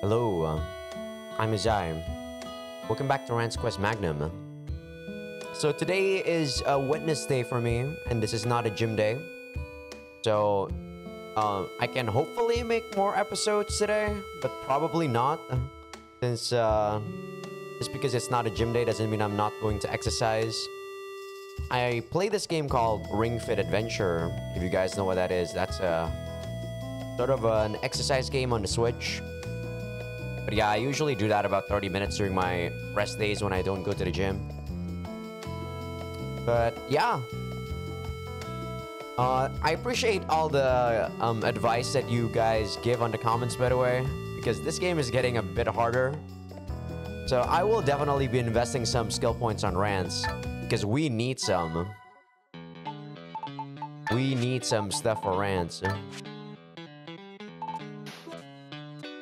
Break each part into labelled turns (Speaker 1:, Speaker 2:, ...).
Speaker 1: Hello, I'm Azai. Welcome back to Rance Quest Magnum. So today is a Wednesday for me, and this is not a gym day. So, I can hopefully make more episodes today, but probably not. Since, just because it's not a gym day doesn't mean I'm not going to exercise. I play this game called Ring Fit Adventure. If you guys know what that is, that's a sort of an exercise game on the Switch. But yeah, I usually do that about 30 minutes during my rest days when I don't go to the gym. But yeah. I appreciate all the advice that you guys give on the comments, by the way. Because this game is getting a bit harder. So I will definitely be investing some skill points on Rance. Because we need some. We need some stuff for Rance.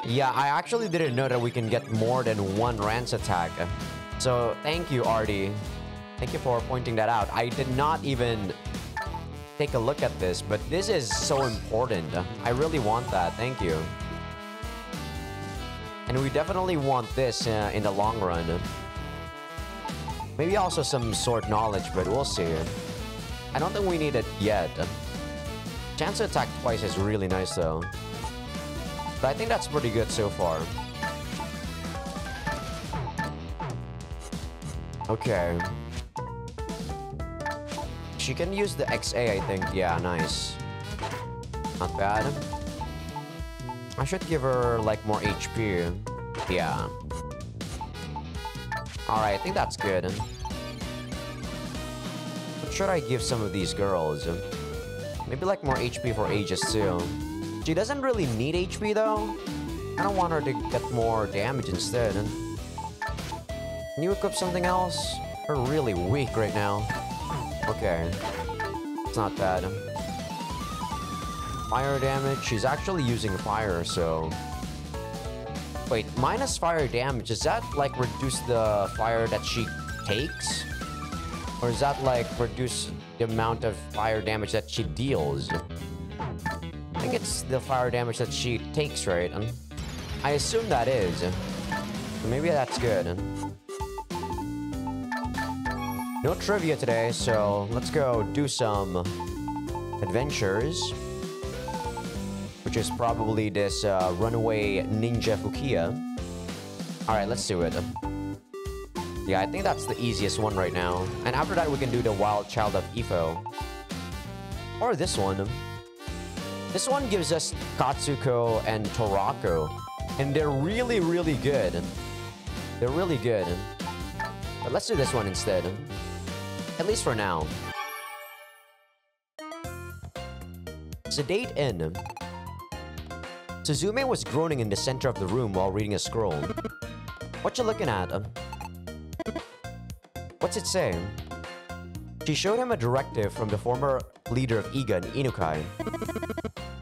Speaker 1: Yeah, I actually didn't know that we can get more than one Rance attack. So, thank you, Artie. Thank you for pointing that out. I did not even take a look at this, but this is so important. I really want that. Thank you. And we definitely want this in the long run. Maybe also some sword knowledge, but we'll see. I don't think we need it yet. Chance to attack twice is really nice, though. But I think that's pretty good so far. Okay. She can use the XA, I think. Yeah, nice. Not bad. I should give her, like, more HP. Yeah. Alright, I think that's good. What should I give some of these girls? Maybe, like, more HP for Aegis, too. She doesn't really need HP, though. I don't want her to get more damage instead. Can you equip something else? We're really weak right now. Okay. It's not bad. Fire damage. She's actually using fire, so... Wait, minus fire damage. Does that, like, reduce the fire that she takes? Or is that, like, reduce the amount of fire damage that she deals? I think it's the fire damage that she takes, right? I assume that is. So maybe that's good. No trivia today, so let's go do some adventures. Which is probably this runaway ninja Fukiya. Alright, let's do it. Yeah, I think that's the easiest one right now. And after that, we can do the Wild Child of Ifo. Or this one. This one gives us Katsuko and Torako. And they're really, really good. They're really good. But let's do this one instead. At least for now. Sedate in. Suzume was groaning in the center of the room while reading a scroll. What you looking at? What's it say? She showed him a directive from the former leader of Iga and Inukai.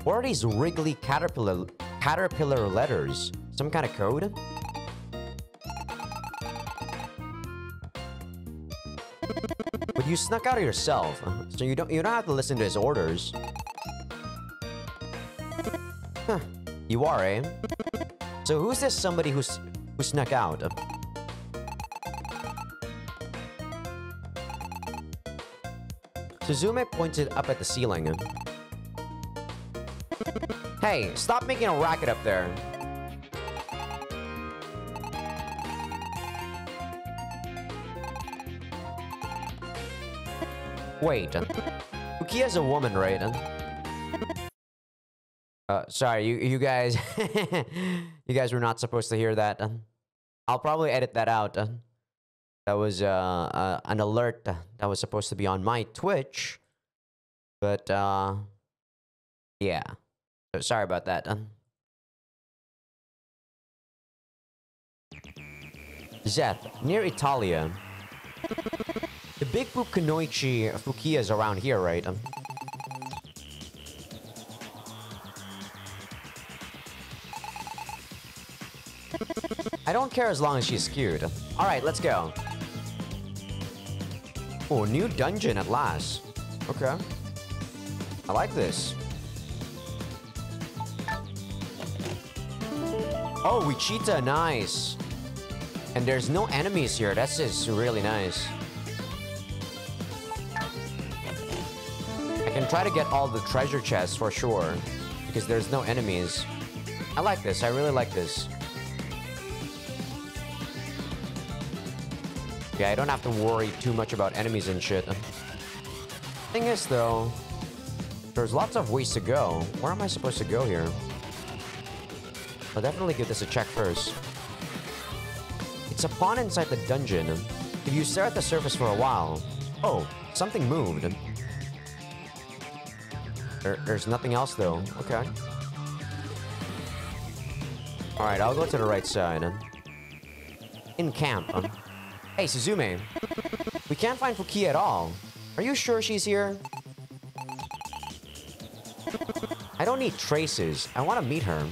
Speaker 1: What are these wriggly caterpillar letters? Some kind of code? But you snuck out of yourself, so you don't have to listen to his orders. Huh. You are, eh? So who's this somebody who snuck out? Suzume pointed up at the ceiling. Hey, stop making a racket up there. Wait. Fukiya's a woman, right? Sorry, you guys... you guys were not supposed to hear that. I'll probably edit that out. That was an alert that was supposed to be on my Twitch. But, yeah. So sorry about that. Zeth, near Italia. The big poop Kunoichi Fukiya is around here, right? I don't care as long as she's cute. Alright, let's go. Oh, new dungeon at last. Okay. I like this. Oh, we cheetah, nice. And there's no enemies here. That's just really nice. I can try to get all the treasure chests for sure, because there's no enemies. I like this. I really like this. Yeah, I don't have to worry too much about enemies and shit. Thing is, though, there's lots of ways to go. Where am I supposed to go here? I'll definitely give this a check first. It's a pond inside the dungeon. If you stare at the surface for a while... Oh, something moved. There's nothing else, though. Okay. Alright, I'll go to the right side. In camp. Hey, Suzume. We can't find Fuki at all. Are you sure she's here? I don't need traces. I want to meet her.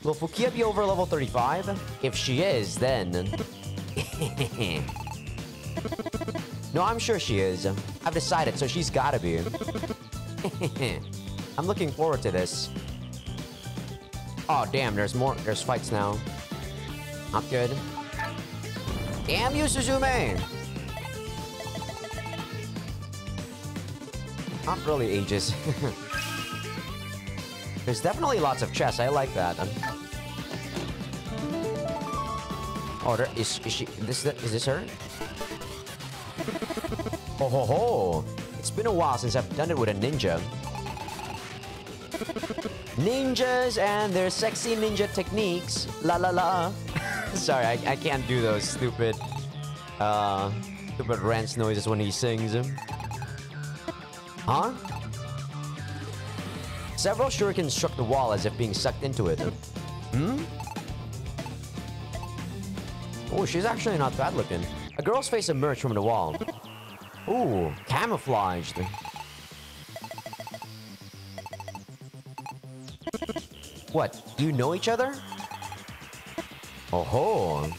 Speaker 1: Will Fukia be over level 35? If she is, then... No, I'm sure she is. I've decided, so she's gotta be. I'm looking forward to this. Oh, damn, there's more. There's fights now. Not good. Damn you, Suzume! Not really ages. There's definitely lots of chests. I like that. Oh, is she... Is this her? Ho ho ho! It's been a while since I've done it with a ninja. Ninjas and their sexy ninja techniques. La la la. Sorry, I can't do those stupid Rance noises when he sings. Huh? Several shurikens struck the wall as if being sucked into it. Oh, she's actually not bad looking. A girl's face emerged from the wall. Ooh, camouflaged. What? Do you know each other? Oh ho!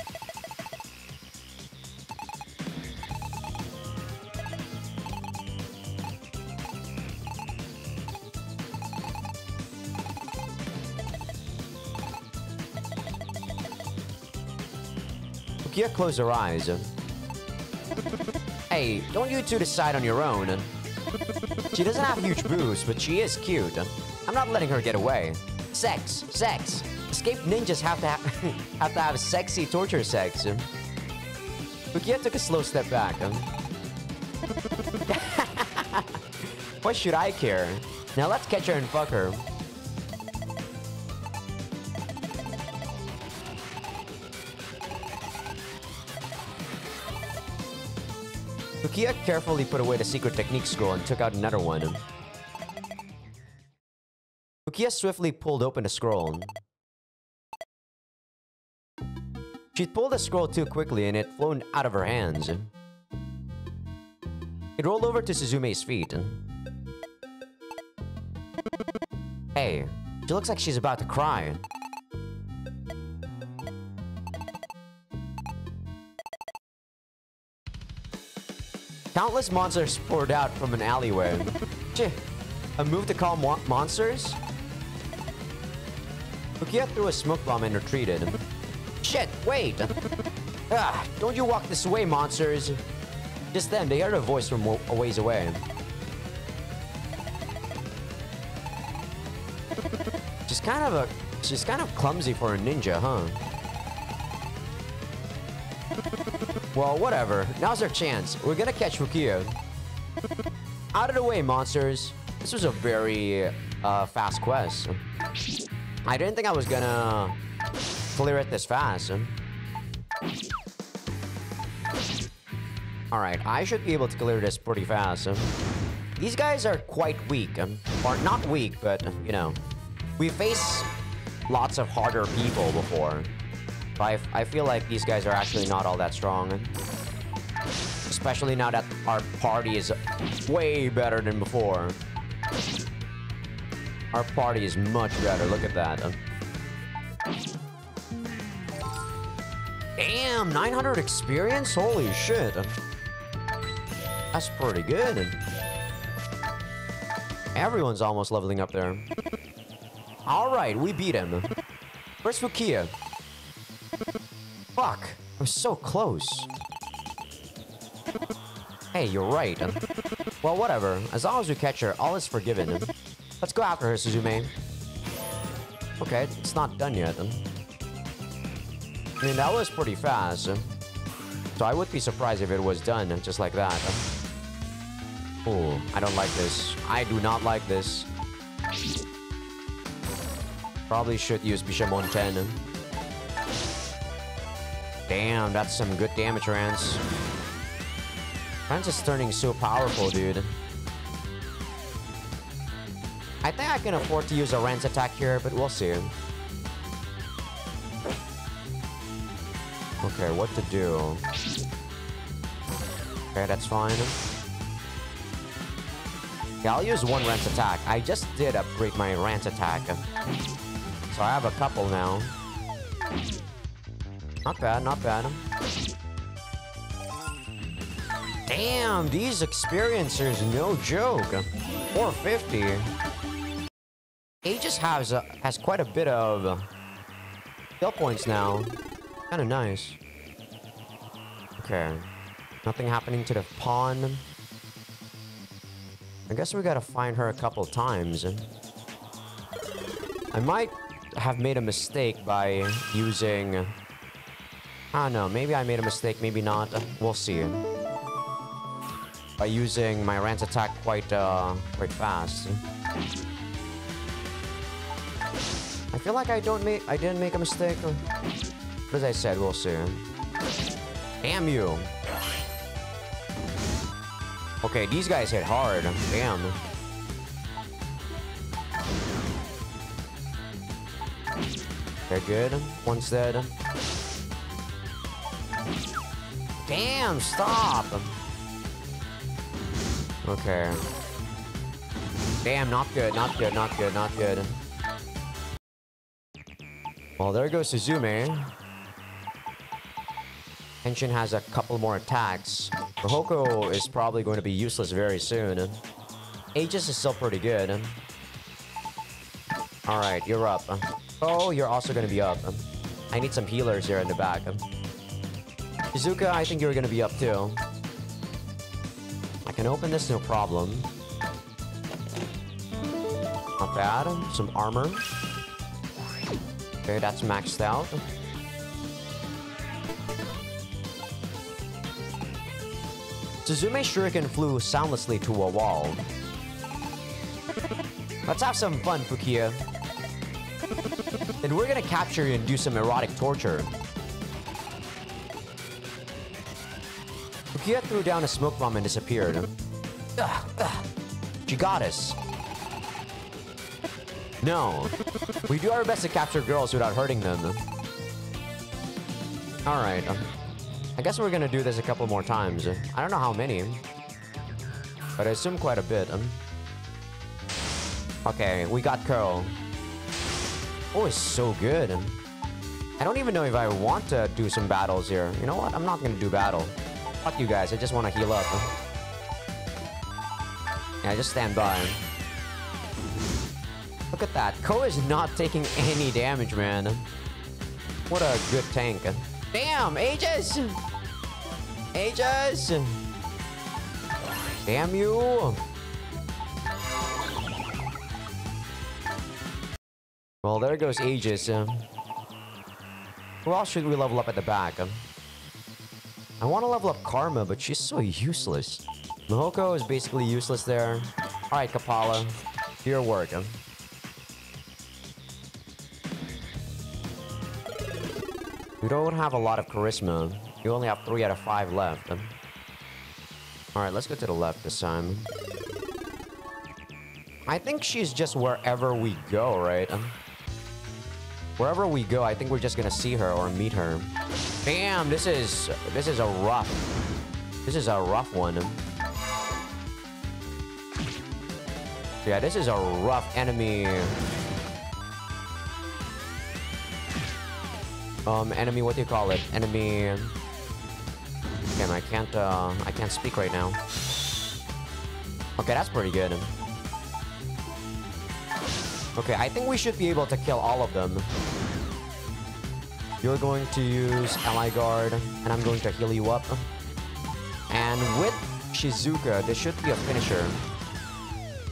Speaker 1: Fukia closed her eyes. Hey, don't you two decide on your own. She doesn't have huge boobs, but she is cute. I'm not letting her get away. Sex, sex. Escaped ninjas have to have sexy torture sex. Fukia took a slow step back. What should I care? Now let's catch her and fuck her. Fukia carefully put away the secret technique scroll and took out another one. Fukia swiftly pulled open the scroll. She'd pulled the scroll too quickly and it flown out of her hands. It rolled over to Suzume's feet. Hey, she looks like she's about to cry. Countless monsters poured out from an alleyway. A move to call monsters? Fukia threw a smoke bomb and retreated. Shit, wait! Don't you walk this way, monsters! Just then, they heard a voice from a ways away. She's kind of clumsy for a ninja, huh? Well, whatever. Now's our chance. We're gonna catch Fukia. Out of the way, monsters. This was a very fast quest. I didn't think I was gonna clear it this fast. Alright, I should be able to clear this pretty fast. These guys are quite weak. Or not weak, but, you know. We faced lots of harder people before. I feel like these guys are actually not all that strong. Especially now that our party is way better than before. Our party is much better, look at that. Damn, 900 experience? Holy shit. That's pretty good. Everyone's almost leveling up there. Alright, we beat him. Where's Fukia? Fuck. I'm so close. Hey, you're right. Well, whatever. As long as we catch her, all is forgiven. Let's go after her, Suzume. Okay, it's not done yet. I mean, that was pretty fast. So I would be surprised if it was done just like that. Oh, I don't like this. I do not like this. Probably should use Bishamon 10. Damn, that's some good damage, Rance. Rance is turning so powerful, dude. I think I can afford to use a Rance attack here, but we'll see. Okay, what to do? Okay, that's fine. Yeah, I'll use one Rance attack. I just did upgrade my Rance attack. So I have a couple now. Not bad, not bad. Damn, these experiencers, no joke. 450. Aegis has quite a bit of skill points now. Kind of nice. Okay. Nothing happening to the pawn. I guess we gotta find her a couple times. I might have made a mistake by using... I don't know, maybe I made a mistake, maybe not. We'll see. By using my Rance attack quite fast. I feel like I didn't make a mistake. But as I said, we'll see. Damn you. Okay, these guys hit hard. Damn. They're good. One's dead. Damn, stop! Okay. Damn, not good, not good, not good, not good. Well, there goes Suzume. Henshin has a couple more attacks. Rohoko is probably going to be useless very soon. Aegis is still pretty good. Alright, you're up. Oh, you're also going to be up. I need some healers here in the back. Shizuka, I think you're going to be up too. I can open this, no problem. Not bad. Some armor. Okay, that's maxed out. Suzume's shuriken flew soundlessly to a wall. Let's have some fun, Fukia. Then we're gonna capture you and do some erotic torture. Fukia threw down a smoke bomb and disappeared. She got us. No. We do our best to capture girls without hurting them. Alright. I guess we're gonna do this a couple more times. I don't know how many. But I assume quite a bit. Okay, we got Curl. Oh, it's so good. I don't even know if I want to do some battles here. You know what? I'm not gonna do battle. Fuck you guys, I just want to heal up. Yeah, just stand by. Look at that. Ko is not taking any damage, man. What a good tank. Damn, Aegis! Aegis! Damn you! Well, there goes Aegis. Who else should we level up at the back? I want to level up Karma, but she's so useless. Mahoko is basically useless there. Alright, Kapala. Do your work. We don't have a lot of charisma. You only have 3 out of 5 left. Alright, let's go to the left this time. I think she's just wherever we go, right? Wherever we go, I think we're just gonna see her or meet her. Damn, this is a rough one. Yeah, this is a rough enemy. Enemy, what do you call it? Enemy. Damn, I can't speak right now. Okay, I think we should be able to kill all of them. You're going to use Ally Guard, and I'm going to heal you up. And with Shizuka, this should be a finisher.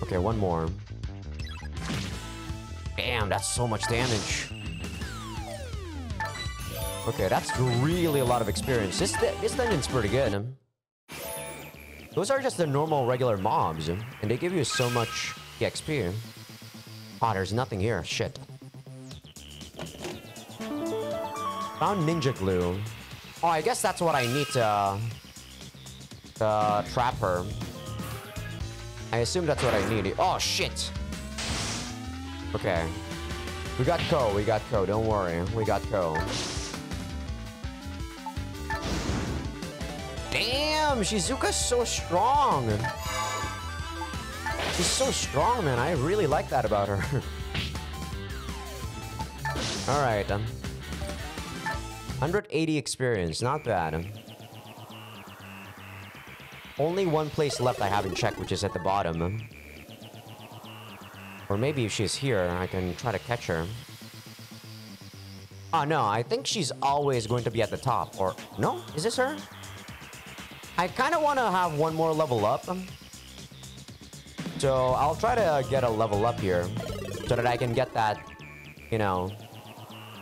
Speaker 1: Okay, one more. Damn, that's so much damage. Okay, that's really a lot of experience. This dungeon's pretty good. Those are just the normal, regular mobs, and they give you so much XP. Ah, there's nothing here. Shit. Found ninja glue. Oh, I guess that's what I need to trap her. I assume that's what I need. Oh, shit. Okay. We got Ko. We got Ko. Don't worry. We got Ko. Damn, Shizuka's so strong. She's so strong, man. I really like that about her. Alright. 180 experience. Not bad. Only one place left I haven't checked, which is at the bottom. Or maybe if she's here, I can try to catch her. Oh, no. I think she's always going to be at the top. Or... No? Is this her? I kind of want to have one more level up. So I'll try to get a level up here. So that I can get that, you know,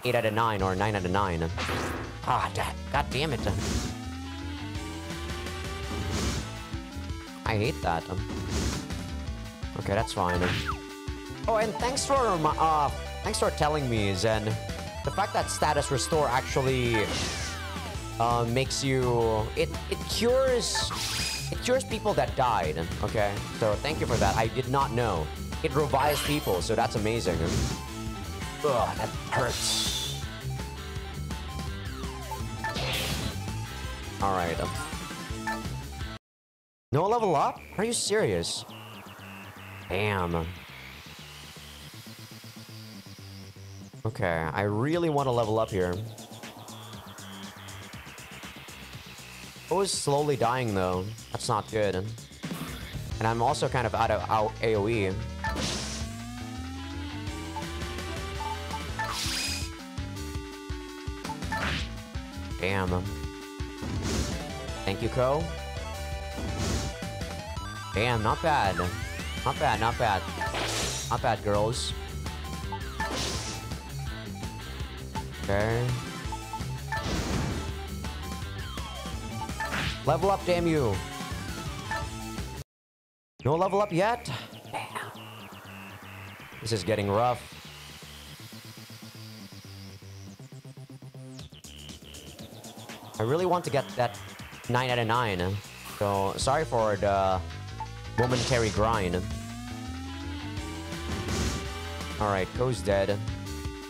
Speaker 1: 8 out of 9 or 9 out of 9. Ah, God damn it. I hate that. Okay, that's fine. Oh, and thanks for telling me, Zen. The fact that status restore actually makes you... It cures people that died, okay? So thank you for that. I did not know. It revives people, so that's amazing. Ugh, that hurts. Alright. No level up? Are you serious? Damn. Okay, I really want to level up here. I was slowly dying though. That's not good. And I'm also kind of out of AoE. Damn. Thank you, Ko. Damn, not bad. Not bad, not bad. Not bad, girls. Okay. Level up, damn you. No level up yet? Damn. This is getting rough. I really want to get that 9 out of 9. So, sorry for the momentary grind. Alright, Ko's dead.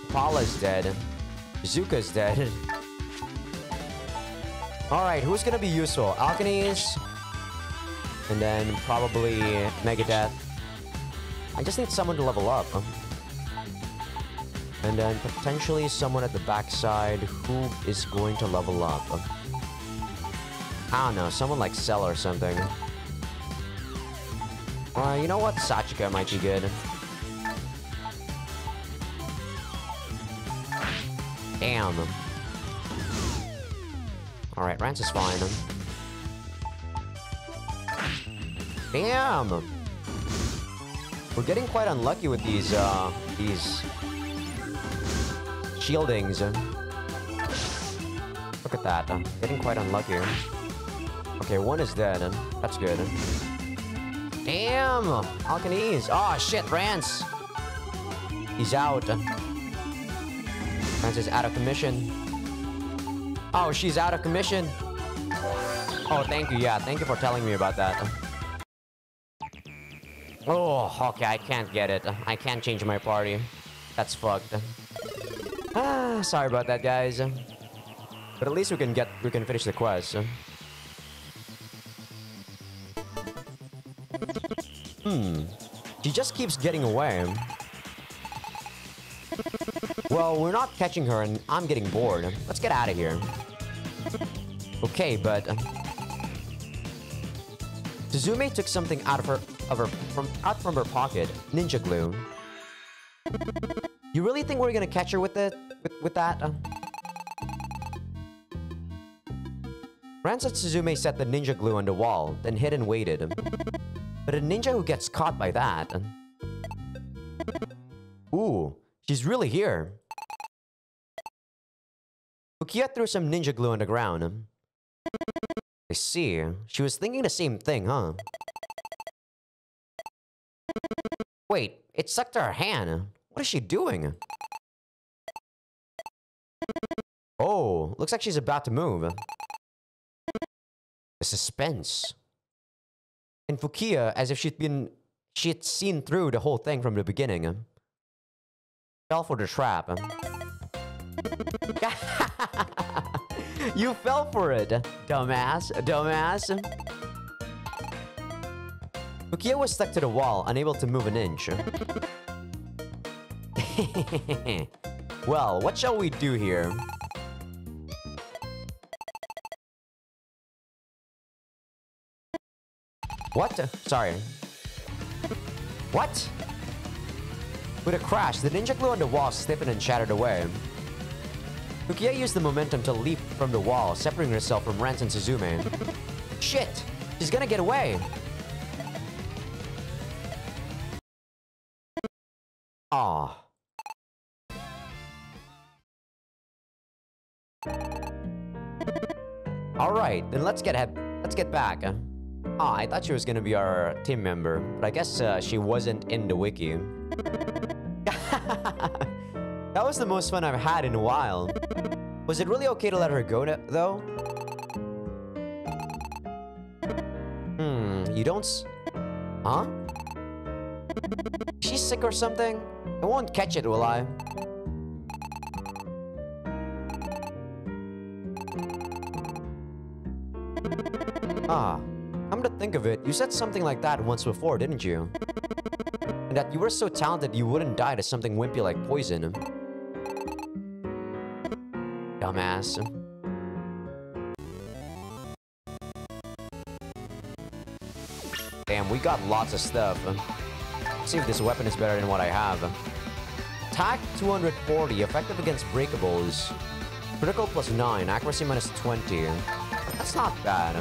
Speaker 1: Paula's dead. Zuka's dead. Alright, who's gonna be useful? Alkanes. And then probably Megadeth. I just need someone to level up. And then potentially someone at the backside who is going to level up. I don't know, someone like Cell or something. You know what? Sachika might be good. Damn. Alright, Rance is fine. Damn! We're getting quite unlucky with these shieldings. Look at that. Getting quite unlucky. Okay, one is dead. That's good. Damn! Alkanese! Oh shit, Rance! He's out. Rance is out of commission. Oh, she's out of commission. Oh, thank you. Yeah, thank you for telling me about that. Oh, okay, I can't get it. I can't change my party. That's fucked. Ah, sorry about that, guys. But at least we can finish the quest. She just keeps getting away. Well, we're not catching her and I'm getting bored. Let's get out of here. Okay, but Suzume took something out from her pocket. Ninja glue. You really think we're gonna catch her with it? With that? Rance and Suzume set the ninja glue on the wall, then hid and waited. But a ninja who gets caught by that... Ooh, she's really here. Fukiya threw some ninja glue on the ground. I see. She was thinking the same thing, huh? Wait, it stuck to her hand. What is she doing? Oh, looks like she's about to move. The suspense. And Fukiya, as if she had seen through the whole thing from the beginning. Fell for the trap. You fell for it, dumbass. Fukiya was stuck to the wall, unable to move an inch. Well, what shall we do here? What? Sorry. What? With a crash, the ninja glue on the wall stiffened and shattered away. Fukiya used the momentum to leap from the wall, separating herself from Rance and Suzume. Shit! She's gonna get away! Aww. Alright, then let's get back. Ah, I thought she was gonna be our team member, but I guess she wasn't in the wiki. That was the most fun I've had in a while. Was it really okay to let her go though? You don't Huh? She's sick or something? I won't catch it, will I? Ah, come to think of it, you said something like that once before, didn't you? And that you were so talented you wouldn't die to something wimpy like poison. Dumbass. Damn, we got lots of stuff. Let's see if this weapon is better than what I have. Attack 240, effective against breakables. Critical plus 9, accuracy minus 20. That's not bad.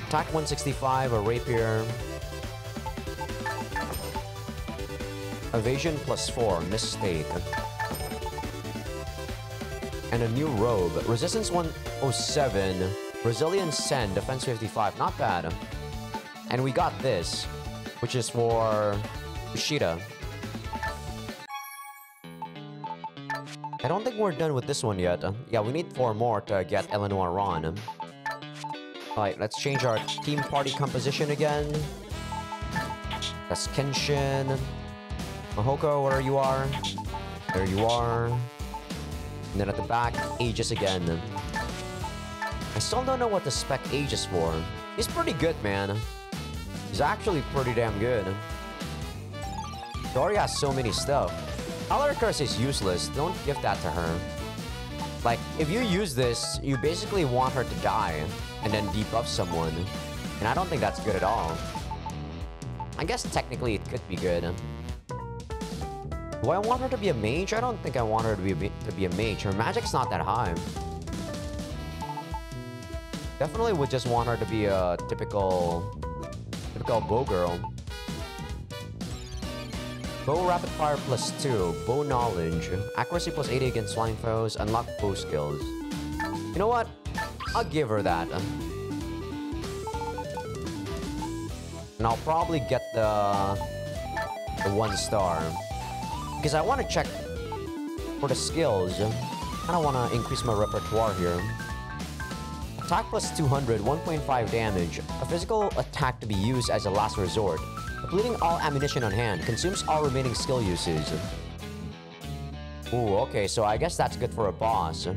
Speaker 1: Attack 165, a rapier. Evasion plus 4, mistake. And a new robe. Resistance 107, Resilience 10, defense 55. Not bad. And we got this, which is for Kushida. I don't think we're done with this one yet. Yeah, we need 4 more to get Eleanor Ron. Alright, let's change our team party composition again. That's Kenshin. Mahoko, where you are. There you are. And then at the back, Aegis again. I still don't know what the spec Aegis for. He's pretty good, man. He's actually pretty damn good. Dori has so many stuff. Alaric Curse is useless. Don't give that to her. Like, if you use this, you basically want her to die and then debuff someone. And I don't think that's good at all. I guess technically it could be good. Do I want her to be a mage? I don't think I want her to be a mage. Her magic's not that high. Definitely would just want her to be a typical bow girl. Bow rapid fire plus 2, bow knowledge, accuracy plus 80 against flying foes, unlock bow skills. You know what? I'll give her that. And I'll probably get the 1 star. Because I want to check for the skills. I don't want to increase my repertoire here. Attack plus 200, 1.5 damage. A physical attack to be used as a last resort. Depleting all ammunition on hand. Consumes all remaining skill usage. Ooh, okay, so I guess that's good for a boss.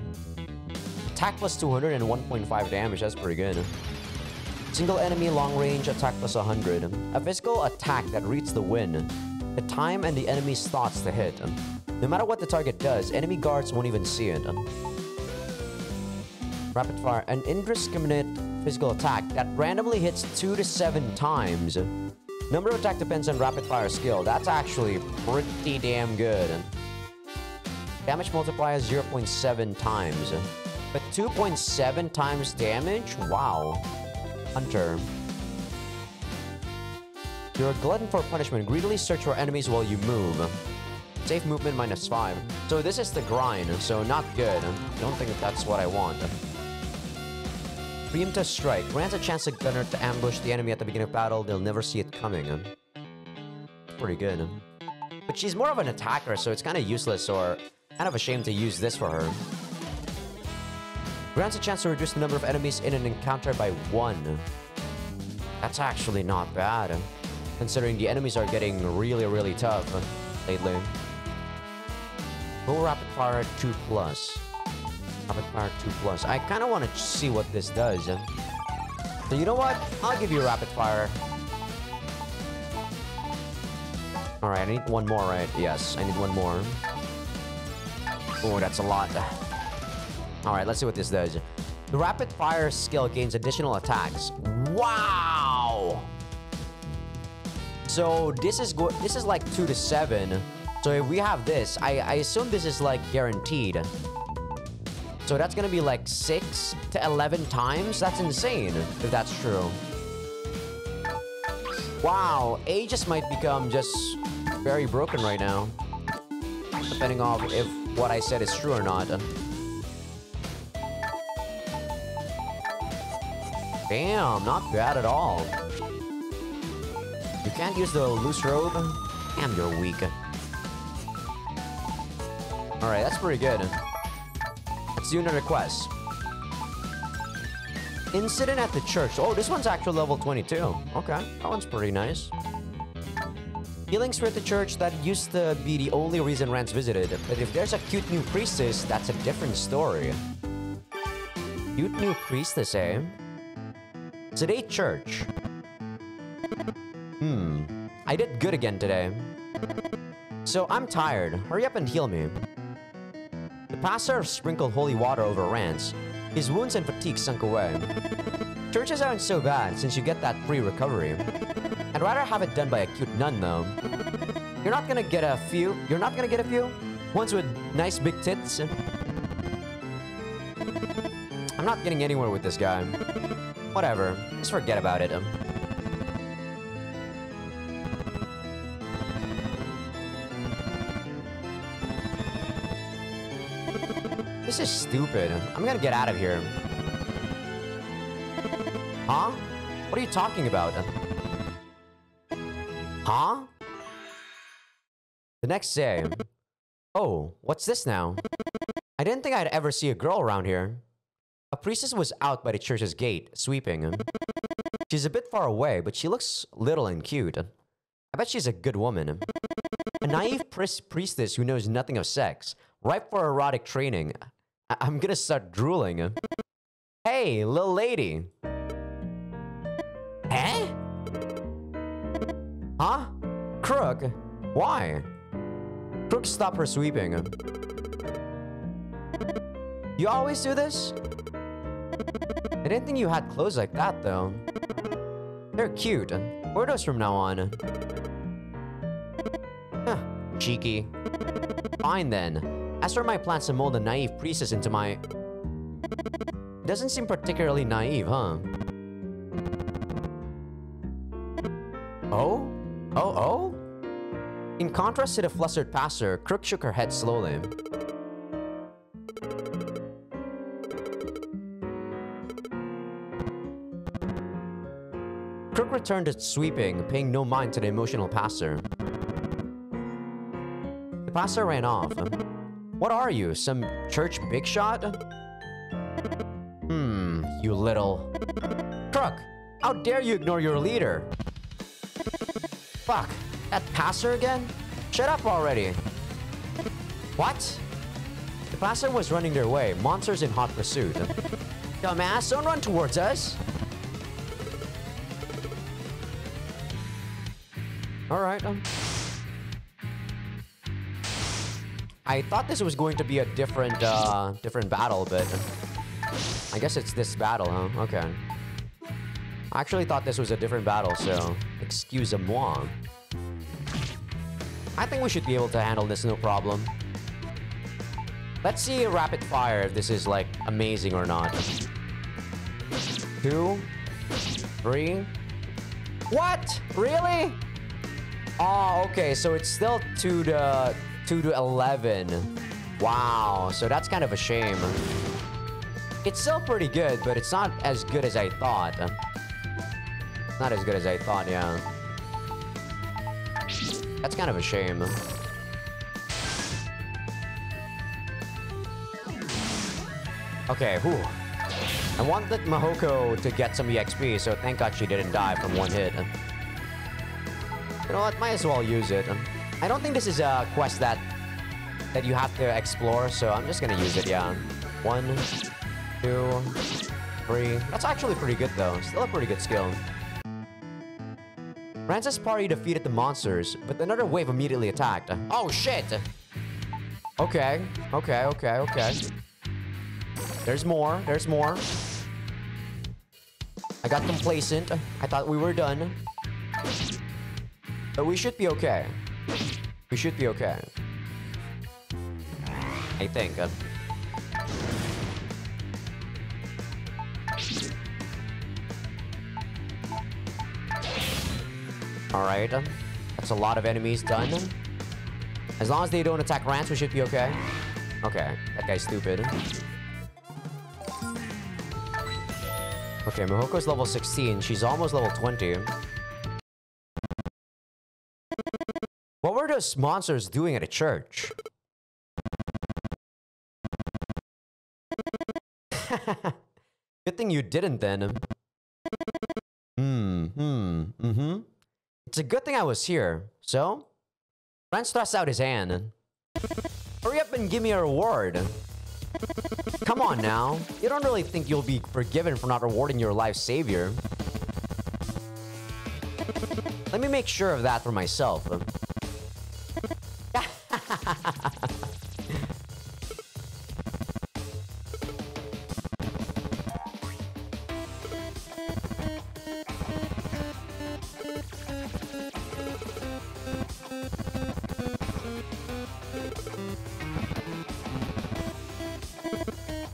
Speaker 1: Attack plus 200 and 1.5 damage, that's pretty good. Single enemy long range, attack plus 100. A physical attack that reads the win. The time and the enemy's thoughts to hit. No matter what the target does, enemy guards won't even see it. Rapid fire, an indiscriminate physical attack that randomly hits 2 to 7 times. Number of attack depends on rapid fire skill. That's actually pretty damn good. Damage multiplier 0.7 times. But 2.7 times damage? Wow. Hunter. You're a glutton for punishment. Greedily search for enemies while you move. Safe movement -5. So this is the grind, so not good. I don't think that's what I want. Preemptive strike. Grants a chance to gunner to ambush the enemy at the beginning of battle. They'll never see it coming. Pretty good. But she's more of an attacker, so it's kind of useless or kind of a shame to use this for her. Grants a chance to reduce the number of enemies in an encounter by 1. That's actually not bad, considering the enemies are getting really, really tough lately. Full rapid fire 2+. Rapid fire 2+. I kind of want to see what this does. So you know what? I'll give you rapid fire. Alright, I need one more, right? Yes, I need one more. Oh, that's a lot. Alright, let's see what this does. The rapid fire skill gains additional attacks. Wow! So this is like 2 to 7. So if we have this, I assume this is like guaranteed. So that's gonna be like 6 to 11 times? That's insane, if that's true. Wow, Aegis might become just very broken right now. Depending on if what I said is true or not. Damn, not bad at all. You can't use the loose robe? Damn, you're weak. Alright, that's pretty good. Let's do another quest. Incident at the church. Oh, this one's actually level 22. Okay, that one's pretty nice. Healing spirit at the church, that used to be the only reason Rance visited. But if there's a cute new priestess, that's a different story. Cute new priestess, eh? Today, church. I did good again today. So, I'm tired. Hurry up and heal me. The pastor sprinkled holy water over Rance. His wounds and fatigue sunk away. Churches aren't so bad since you get that free recovery. I'd rather have it done by a cute nun, though. You're not gonna get a few? You're not gonna get a few? Ones with nice big tits? I'm not getting anywhere with this guy. Whatever. Just forget about it. This is stupid. I'm gonna get out of here. Huh? What are you talking about? Huh? The next day. Oh, what's this now? I didn't think I'd ever see a girl around here. A priestess was out by the church's gate, sweeping. She's a bit far away, but she looks little and cute. I bet she's a good woman. A naive priestess who knows nothing of sex, ripe for erotic training. I'm gonna start drooling. Hey, little lady. Eh? Huh? Crook? Why? Crook, stop her sweeping. You always do this? I didn't think you had clothes like that, though. They're cute. Wear those from now on. Huh, cheeky. Fine, then. As for my plans to mold a naive priestess into my... Doesn't seem particularly naive, huh? Oh? Oh? In contrast to the flustered pastor, Crook shook her head slowly. Crook returned to sweeping, paying no mind to the emotional pastor. The pastor ran off. What are you, some church big shot? You little... Crook! How dare you ignore your leader? Fuck, that pastor again? Shut up already! What? The pastor was running their way, monsters in hot pursuit. Dumbass, don't run towards us! Alright, I thought this was going to be a different battle, but... I guess it's this battle, huh? Okay. I actually thought this was a different battle, so excuse-moi. I think we should be able to handle this no problem. Let's see a rapid fire if this is like amazing or not. 2, 3. What? Really? Oh, okay. So it's still 2 to 11. Wow. So that's kind of a shame. It's still pretty good, but it's not as good as I thought. Not as good as I thought, yeah. That's kind of a shame. Okay, whew. I wanted Mahoko to get some EXP, so thank God she didn't die from one hit. You know what? Might as well use it. I don't think this is a quest that you have to explore, so I'm just gonna use it, yeah. 1, 2, 3. That's actually pretty good, though. Still a pretty good skill. Rance's party defeated the monsters, but another wave immediately attacked. Oh, shit! Okay. There's more. There's more. I got complacent. I thought we were done. But we should be okay. We should be okay. I think. Alright. That's a lot of enemies done. As long as they don't attack Rance, we should be okay. Okay. That guy's stupid. Okay, Mihoko's level 16. She's almost level 20. What were those monsters doing at a church? Good thing you didn't then. It's a good thing I was here. So, Rance thrust out his hand. Hurry up and give me a reward. Come on now. You don't really think you'll be forgiven for not rewarding your life savior. Let me make sure of that for myself.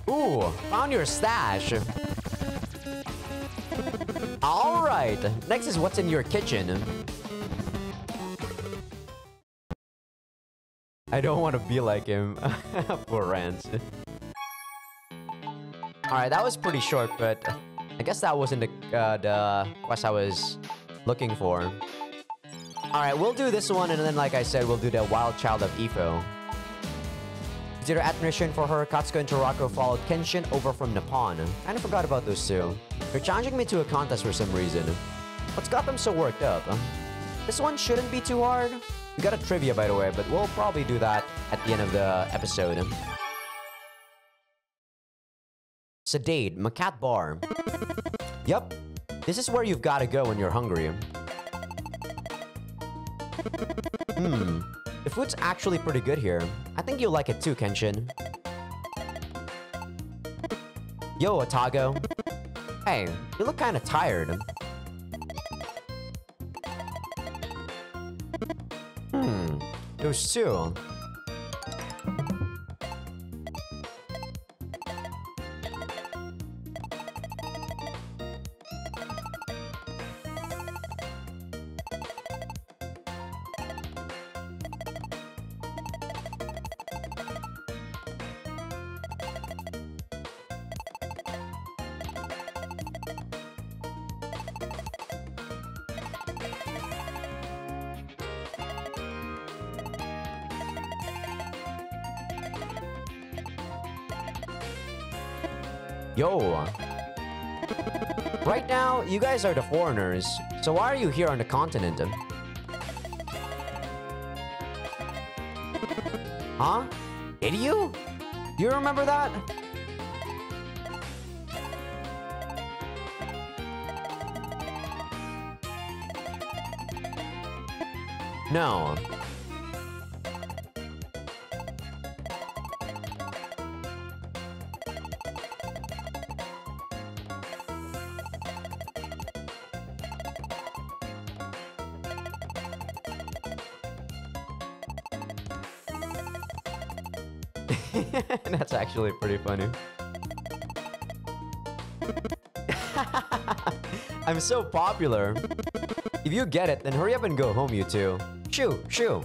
Speaker 1: Ooh, found your stash. Alright, next is what's in your kitchen. I don't want to be like him. Poor Rance. Alright, that was pretty short, but I guess that wasn't the quest I was looking for. Alright, we'll do this one, and then like I said, we'll do the Wild Child of Ifo. Consider admiration for her, Katsuko and Torako followed Kenshin over from Nippon. Kinda forgot about those two. They're challenging me to a contest for some reason. What's got them so worked up? This one shouldn't be too hard. We got a trivia, by the way, but we'll probably do that at the end of the episode. Sedate, Macat Bar. Yup, this is where you've got to go when you're hungry. The food's actually pretty good here. I think you'll like it too, Kenshin. Yo, Otago. Hey, you look kinda tired. Those two. Yo. Right now, you guys are the foreigners. So why are you here on the continent? Huh? Did you? You remember that? No. That's actually pretty funny. I'm so popular. If you get it, then hurry up and go home, you two. Shoo, shoo.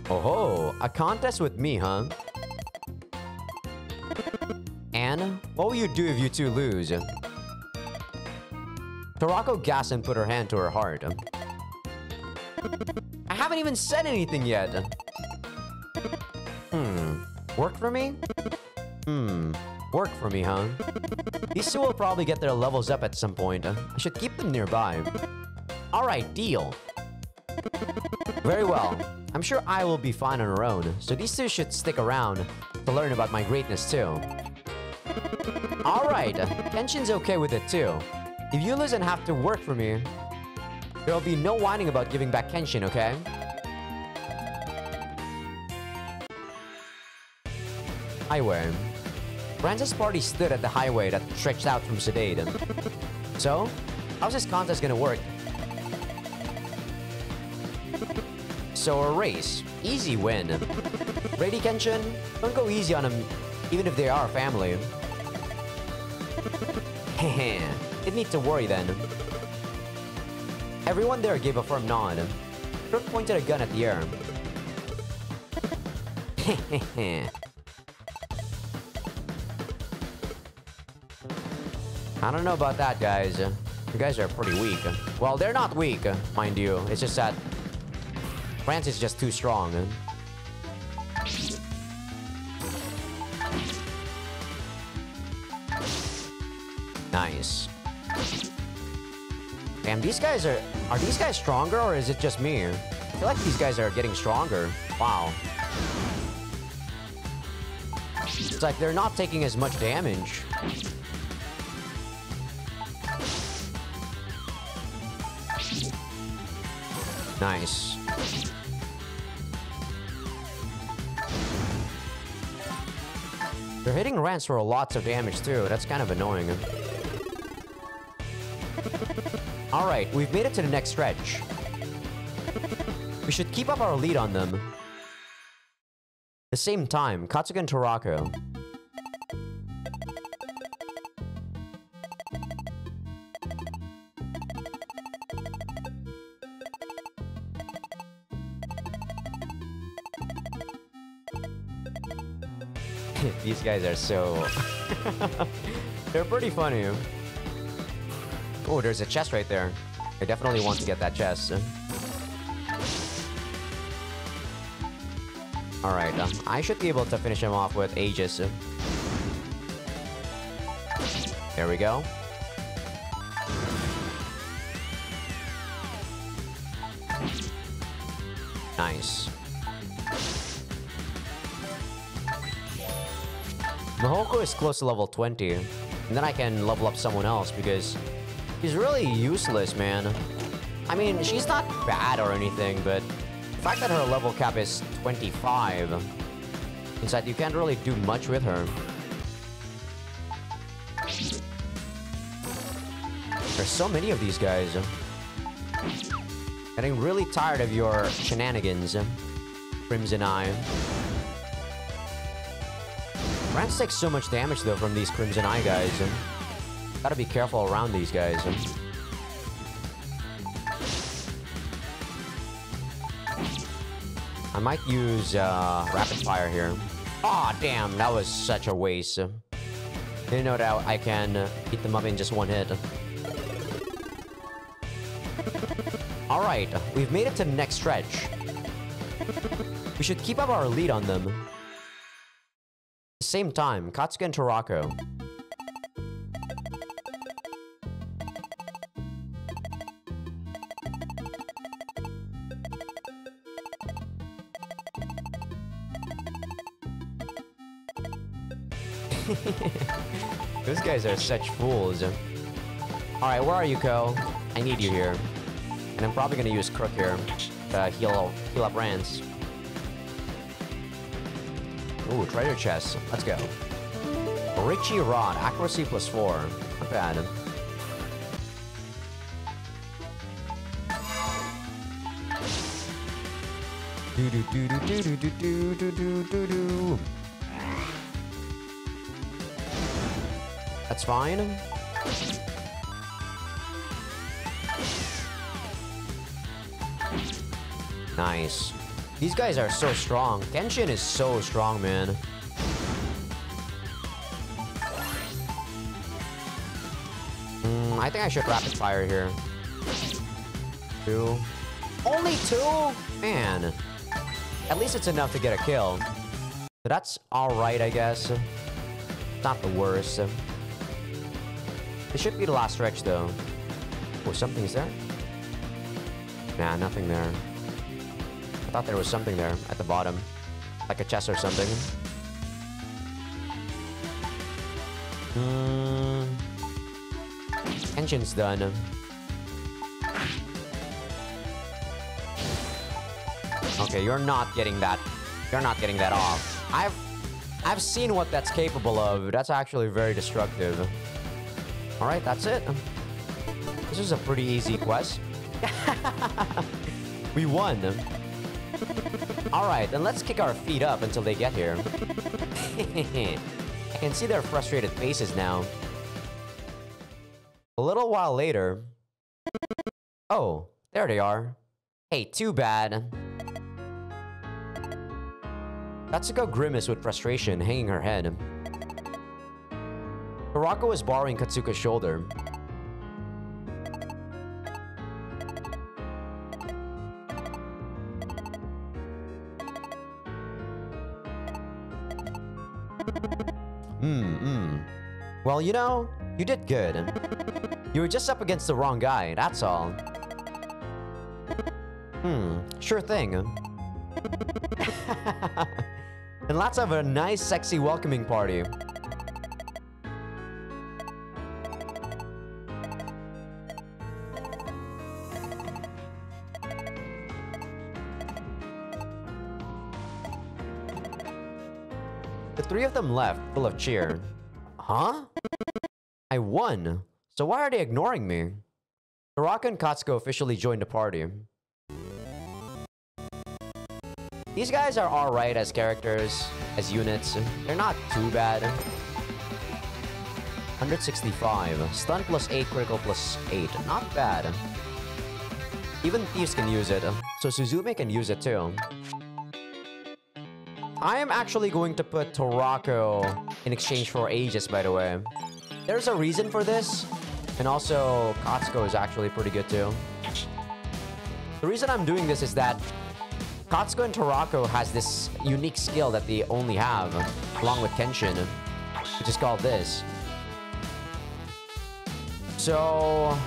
Speaker 1: Oh ho, a contest with me, huh? And what will you do if you two lose? Torako gasped and put her hand to her heart. I haven't even said anything yet. Work for me? Work for me, huh? These two will probably get their levels up at some point. I should keep them nearby. Alright, deal. Very well. I'm sure I will be fine on her own, so these two should stick around to learn about my greatness too. Alright, Kenshin's okay with it too. If you lose and have to work for me, there will be no whining about giving back Kenshin, okay? Highway. Rance's party stood at the highway that stretched out from Sedade. So, how's this contest gonna work? So a race. Easy win. Ready, Kenshin? Don't go easy on them, even if they are family. Heh. Didn't need to worry then. Everyone there gave a firm nod. Kirk pointed a gun at the air. Heh. I don't know about that, guys. You guys are pretty weak. Well, they're not weak, mind you. It's just that Rance is just too strong. Nice. Damn, these guys are these guys stronger or is it just me? I feel like these guys are getting stronger. Wow. It's like they're not taking as much damage. Nice. They're hitting Rance for lots of damage too. That's kind of annoying. Alright, we've made it to the next stretch. We should keep up our lead on them. At the same time, Katsuki and Torako. These guys are so... They're pretty funny. Oh, there's a chest right there. I definitely want to get that chest. Alright, I should be able to finish him off with Aegis. There we go. Nice. Mahoko is close to level 20. And then I can level up someone else because she's really useless, man. I mean, she's not bad or anything, but the fact that her level cap is 25 means that you can't really do much with her. There's so many of these guys. Getting really tired of your shenanigans, Crimson Eye. Rance takes so much damage though from these Crimson Eye guys. Gotta be careful around these guys. I might use Rapid Fire here. Aw, oh, damn, that was such a waste. Didn't know that I can beat them up in just one hit. Alright, we've made it to the next stretch. We should keep up our lead on them. At the same time, Katsuki and Torako. Those guys are such fools. Alright, where are you, Ko? I need you here. And I'm probably gonna use Crook here to heal up Rance. Ooh, treasure chest. Let's go. Richie Rod, accuracy +4. Not bad. Do do do do do do do do do do do. That's fine. Nice. These guys are so strong. Kenshin is so strong, man. I think I should rapid fire here. 2. Only 2? Man. At least it's enough to get a kill. So that's alright, I guess. Not the worst. This should be the last stretch, though. Oh, something's there? Nah, nothing there. I thought there was something there at the bottom. Like a chest or something. Engines done. Okay, you're not getting that. You're not getting that off. I've seen what that's capable of. That's actually very destructive. All right, that's it. This is a pretty easy quest. We won. All right, then let's kick our feet up until they get here. I can see their frustrated faces now. A little while later... Oh, there they are. Hey, too bad. Katsuko grimaced with frustration, hanging her head. Kurako was borrowing Katsuka's shoulder. Well, you know, you did good. You were just up against the wrong guy, that's all. Sure thing. And let's have a nice, sexy welcoming party. The three of them left, full of cheer. Huh? I won. So why are they ignoring me? Kurako and Katsuko officially joined the party. These guys are alright as characters, as units. They're not too bad. 165. Stun plus 8, critical plus 8. Not bad. Even thieves can use it, so Suzume can use it too. I am actually going to put Torako in exchange for Aegis, by the way. There's a reason for this. And also, Katsuko is actually pretty good too. The reason I'm doing this is that Katsuko and Torako has this unique skill that they only have, along with Kenshin, which is called this. So,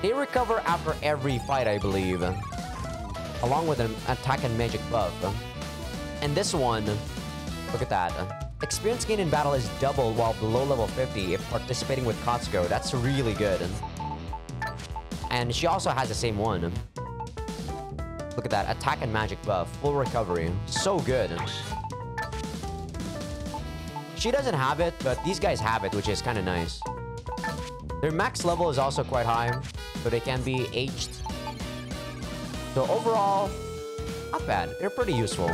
Speaker 1: they recover after every fight, I believe, along with an attack and magic buff. And this one, look at that. Experience gain in battle is doubled while below level 50 if participating with Katsuko. That's really good. And she also has the same one. Look at that. Attack and magic buff. Full recovery. So good. She doesn't have it, but these guys have it, which is kind of nice. Their max level is also quite high, so they can be aged. So overall, not bad. They're pretty useful.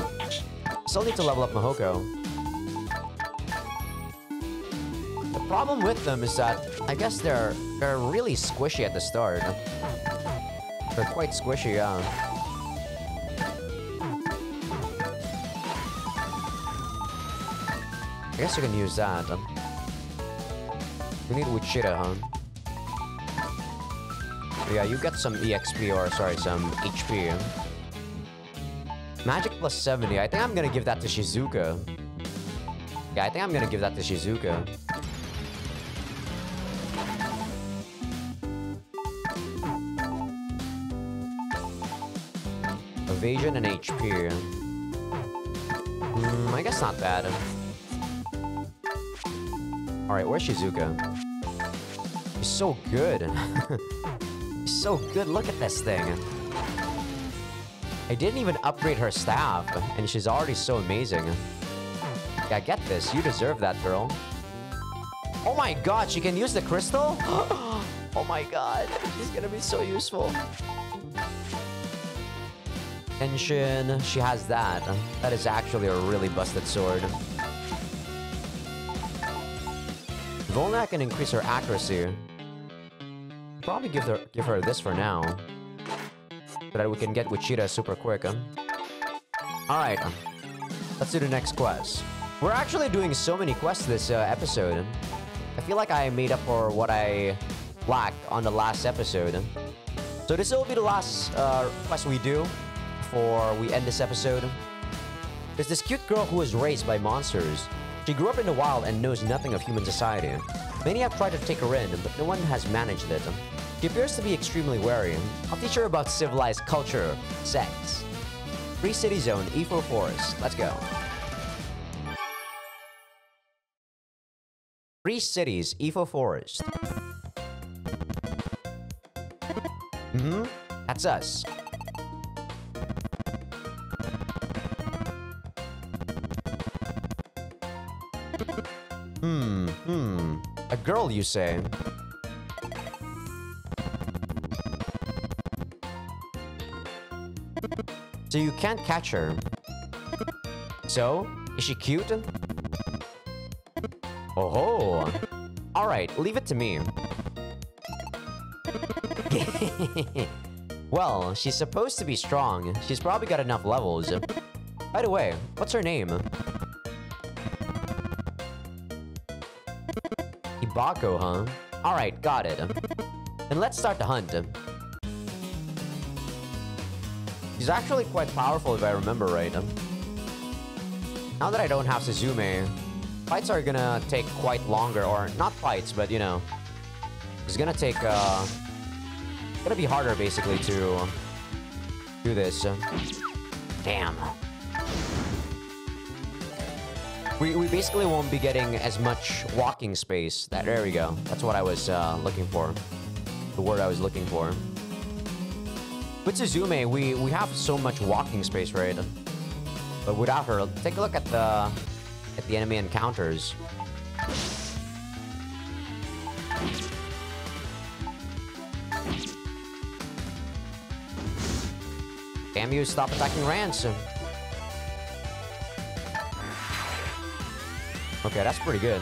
Speaker 1: Still need to level up Mahoko. The problem with them is that I guess they're really squishy at the start. They're quite squishy, yeah. I guess you can use that. We need Wichita, huh? Yeah, you get some EXP, or sorry, some HP. Magic plus 70. I think I'm gonna give that to Shizuka. Yeah, I think I'm gonna give that to Shizuka. Evasion and HP. I guess not bad. Alright, where's Shizuka? He's so good. He's so good. Look at this thing. I didn't even upgrade her staff, and she's already so amazing. Yeah, get this. You deserve that, girl. Oh my god, she can use the crystal? Oh my god, she's gonna be so useful. Tension, she has that. That is actually a really busted sword. If only I can increase her accuracy. Probably give her this for now. So that we can get Wichita super quick. Alright, let's do the next quest. We're actually doing so many quests this episode. I feel like I made up for what I lacked on the last episode. So this will be the last quest we do before we end this episode. There's this cute girl who was raised by monsters. She grew up in the wild and knows nothing of human society. Many have tried to take her in, but no one has managed it. She appears to be extremely wary. I'll teach her about civilized culture, sex. Free City Zone, E4 Forest. Let's go. Free Cities, E4 Forest. That's us. A girl, you say? So you can't catch her. So, is she cute? Oh-ho! Alright, leave it to me. Well, she's supposed to be strong. She's probably got enough levels. By the way, what's her name? Ibako, huh? Alright, got it. Then let's start the hunt. She's actually quite powerful if I remember right. Now that I don't have Suzume, fights are gonna take quite longer, or not fights, but you know, it's gonna take, gonna be harder basically to do this. Damn. We basically won't be getting as much walking space. There we go. That's what I was looking for. The word I was looking for. With Suzume, we have so much walking space, right? But without her, take a look at the enemy encounters. Damn you, stop attacking Rance. Okay, that's pretty good.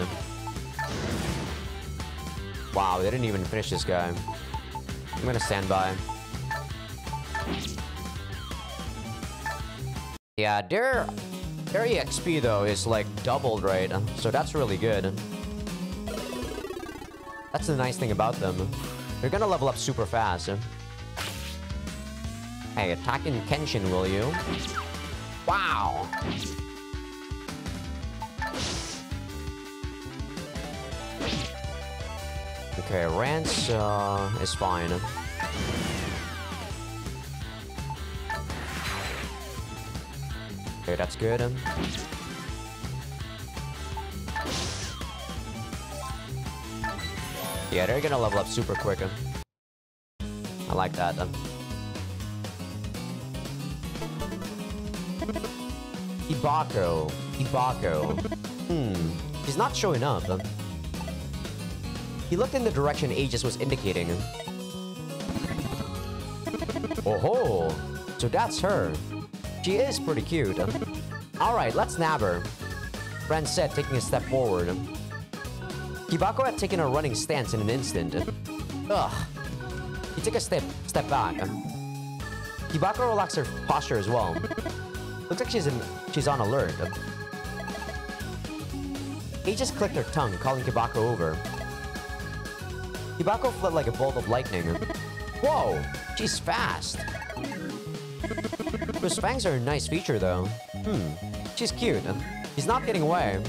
Speaker 1: Wow, they didn't even finish this guy. I'm gonna stand by. Yeah, their EXP though is like doubled, right? So that's really good. That's the nice thing about them. They're gonna level up super fast. Hey, attack in Kenshin, will you? Wow! Okay, Rance is fine. Okay, that's good. Yeah, they're gonna level up super quick. I like that. Ibako. He's not showing up. He looked in the direction Aegis was indicating. Oh-ho! So that's her. She is pretty cute. Alright, let's nab her. Rance said, taking a step forward. Hibako had taken a running stance in an instant. Ugh. He took a step back. Hibako relaxed her posture as well. Looks like she's on alert. Aegis clicked her tongue, calling Hibako over. Hibako fled like a bolt of lightning. Whoa! She's fast! Those fangs are a nice feature, though. She's cute. She's not getting away.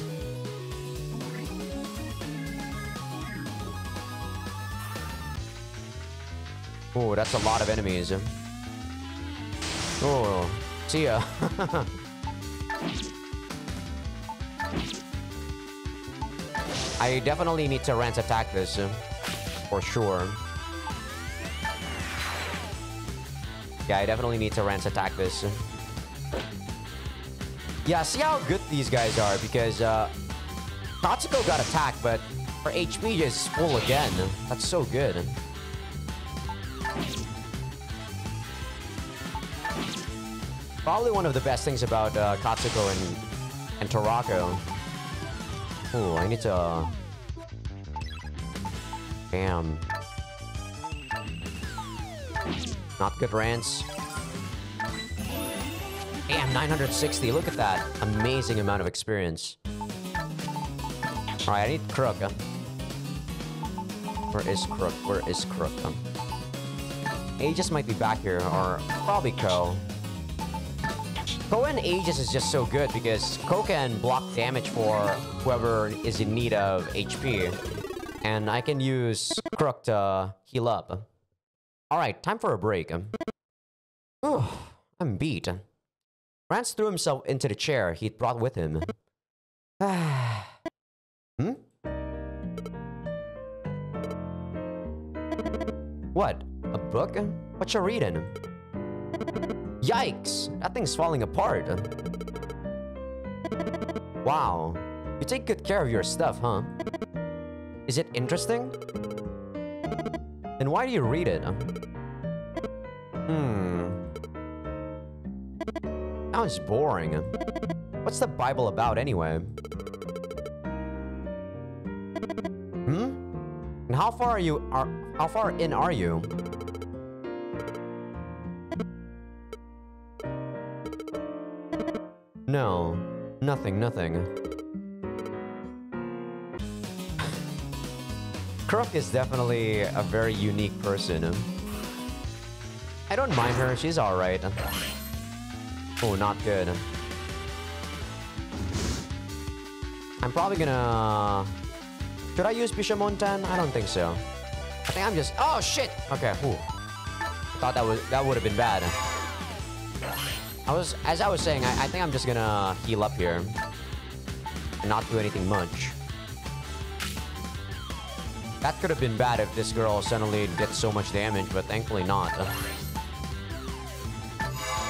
Speaker 1: Oh, that's a lot of enemies. Oh, see ya. I definitely need to Rance attack this. For sure. Yeah, I definitely need to Rance attack this. Yeah, see how good these guys are, because Tatsuko got attacked, but her HP is full again. That's so good. Probably one of the best things about Katsuko and Torako. Ooh, I need to... Damn. Not good, Rance. Damn, 960. Look at that. Amazing amount of experience. Alright, I need Crook. Where is Crook? Where is Crook? Aegis might be back here, or probably Ko. Ko and Aegis is just so good because Ko can block damage for whoever is in need of HP. And I can use Crook to heal up. Alright, time for a break. I'm beat. Rance threw himself into the chair he'd brought with him. What? A book? What you reading? Yikes! That thing's falling apart. Wow. You take good care of your stuff, huh? Is it interesting? Then why do you read it? Sounds boring. What's the Bible about anyway? And how far in are you? No. Nothing. Crook is definitely a very unique person. I don't mind her, she's alright. Oh, not good. I'm probably gonna... Should I use Bishamon 10? I don't think so. I think I'm just... Oh, shit! Okay, I thought that would have been bad. As I was saying, I think I'm just gonna heal up here. And not do anything much. That could have been bad if this girl suddenly gets so much damage, but thankfully not.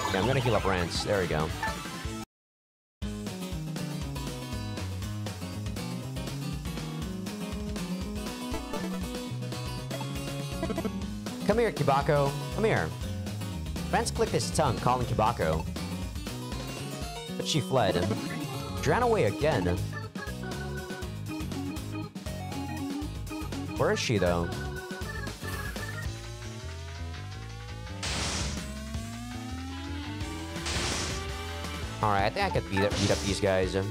Speaker 1: Okay, I'm gonna heal up Rance. There we go. Come here, Kibako. Come here. Rance clicked his tongue, calling Kibako. But she fled. She ran away again. Where is she, though? Alright, I think I could beat up these guys. You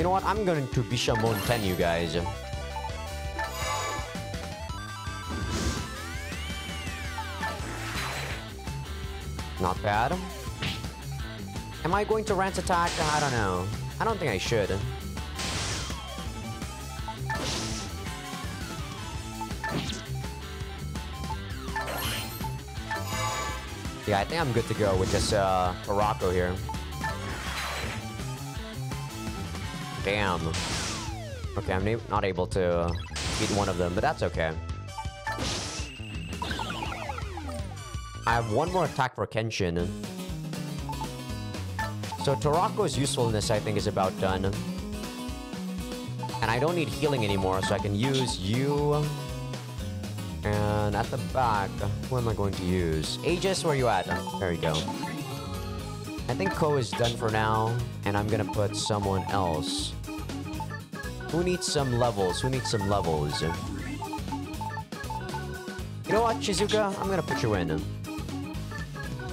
Speaker 1: know what? I'm going to Bishamon 10 you guys. Not bad. Am I going to Rance attack? I don't know. I don't think I should. Yeah, I think I'm good to go with this Torako here. Damn. Okay, I'm not able to beat one of them, but that's okay. I have one more attack for Kenshin. So Torako's usefulness, I think, is about done. And I don't need healing anymore, so I can use you. And at the back, who am I going to use? Aegis, where you at? There you go. I think Ko is done for now, and I'm gonna put someone else. Who needs some levels? Who needs some levels? You know what, Shizuka? I'm gonna put you in.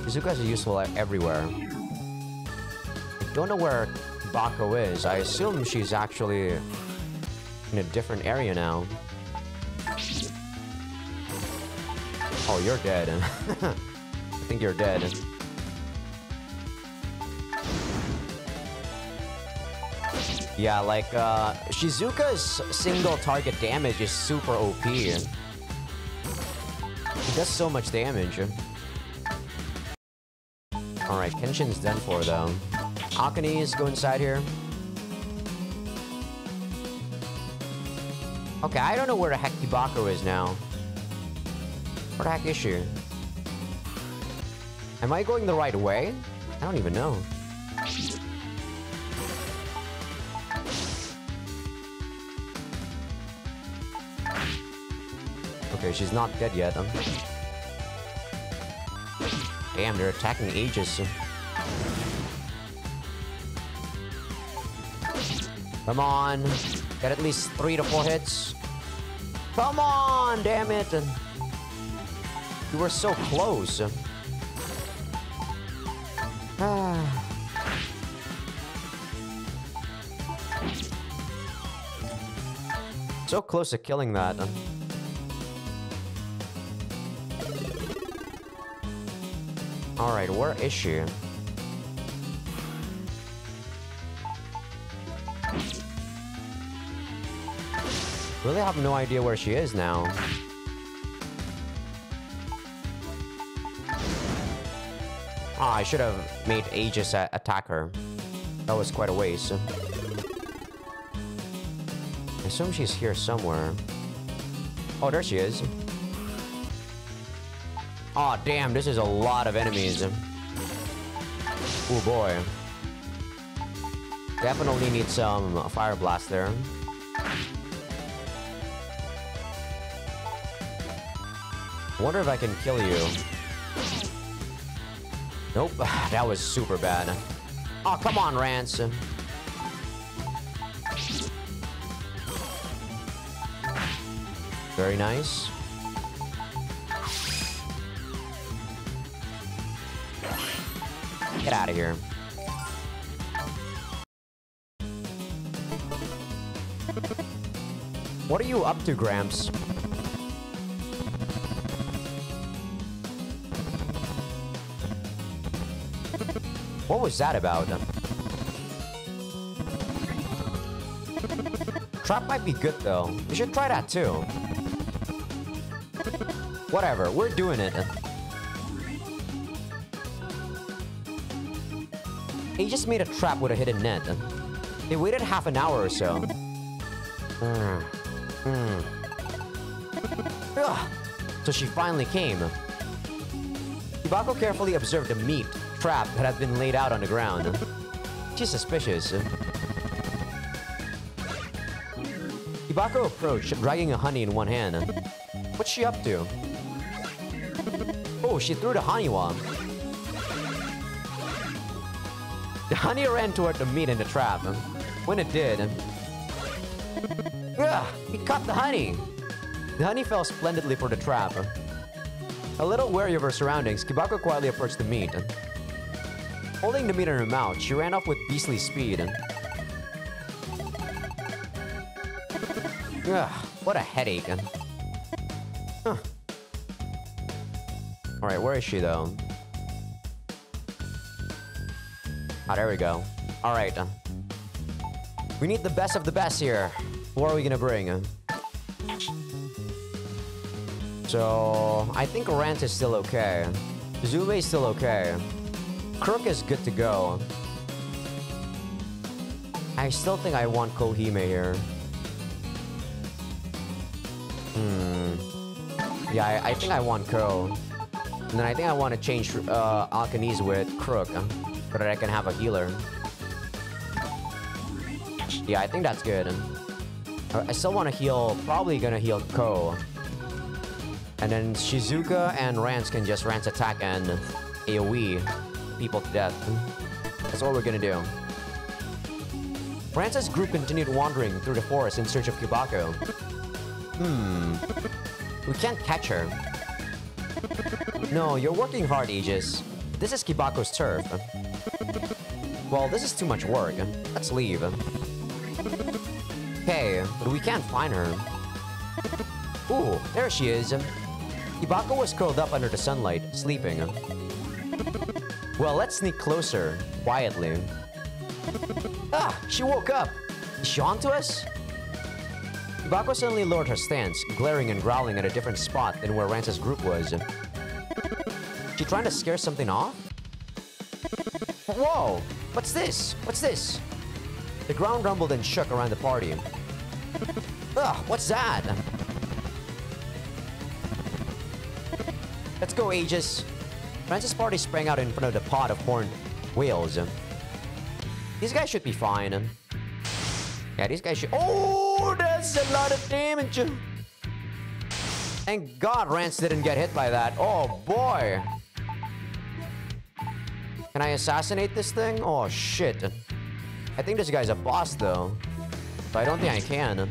Speaker 1: Shizuka's useful everywhere. I don't know where Bako is. I assume she's actually in a different area now. Oh, you're dead. I think you're dead. Yeah, like, Shizuka's single target damage is super OP. He does so much damage. Alright, Kenshin's done for, though. Akane's go inside here. Okay, I don't know where the heck Kibako is now. Where the heck is she? Am I going the right way? I don't even know. Okay, she's not dead yet. Damn, they're attacking Aegis. Come on. Get at least 3 to 4 hits. Come on, damn it. You were so close. So close to killing that. Alright, where is she? Really have no idea where she is now. Ah, I should have made Aegis attack her. That was quite a waste. I assume she's here somewhere. Oh, there she is. Oh, damn, this is a lot of enemies. Oh, boy. Definitely need some fire blast there. Wonder if I can kill you. Nope, that was super bad. Oh, come on, Rance. Very nice. Get out of here. What are you up to, Gramps? What was that about? Trap might be good though. We should try that too. Whatever, we're doing it. He just made a trap with a hidden net. They waited half an hour or so. So she finally came. Hibako carefully observed the meat trap that had been laid out on the ground. She's suspicious. Hibako approached, dragging a honey in one hand. What's she up to? Oh, she threw the honey wand. The honey ran toward the meat in the trap. When it did... he caught the honey! The honey fell splendidly for the trap. A little wary of her surroundings, Hibako quietly approached the meat. Holding the meat in her mouth, she ran off with beastly speed. What a headache. Huh. Alright, where is she though? Ah, there we go. Alright. We need the best of the best here. What are we gonna bring? So, I think Rance is still okay. Zube is still okay. Crook is good to go. I still think I want Kohime here. Yeah, I think I want Ko. And then I think I want to change Alkanis with Crook. So that I can have a healer. Yeah, I think that's good. I still want to heal, probably gonna heal Ko. And then Shizuka and Rance can just Rance attack and AoE people to death. That's what we're gonna do. Rance's group continued wandering through the forest in search of Hibako. We can't catch her. No, you're working hard, Aegis. This is Kibako's turf. Well, this is too much work. Let's leave. Okay, but we can't find her. Ooh, there she is. Hibako was curled up under the sunlight, sleeping. Well, let's sneak closer, quietly. Ah, she woke up! Is she onto us? Hibako suddenly lowered her stance, glaring and growling at a different spot than where Rance's group was. She trying to scare something off? Whoa! What's this? What's this? The ground rumbled and shook around the party. Ugh, what's that? Let's go, Aegis. Rance's party sprang out in front of the pod of horned whales. These guys should be fine. Yeah, these guys should... Oh, that's a lot of damage. Thank God Rance didn't get hit by that. Oh, boy. Can I assassinate this thing? Oh, shit. I think this guy's a boss, though. But I don't think I can.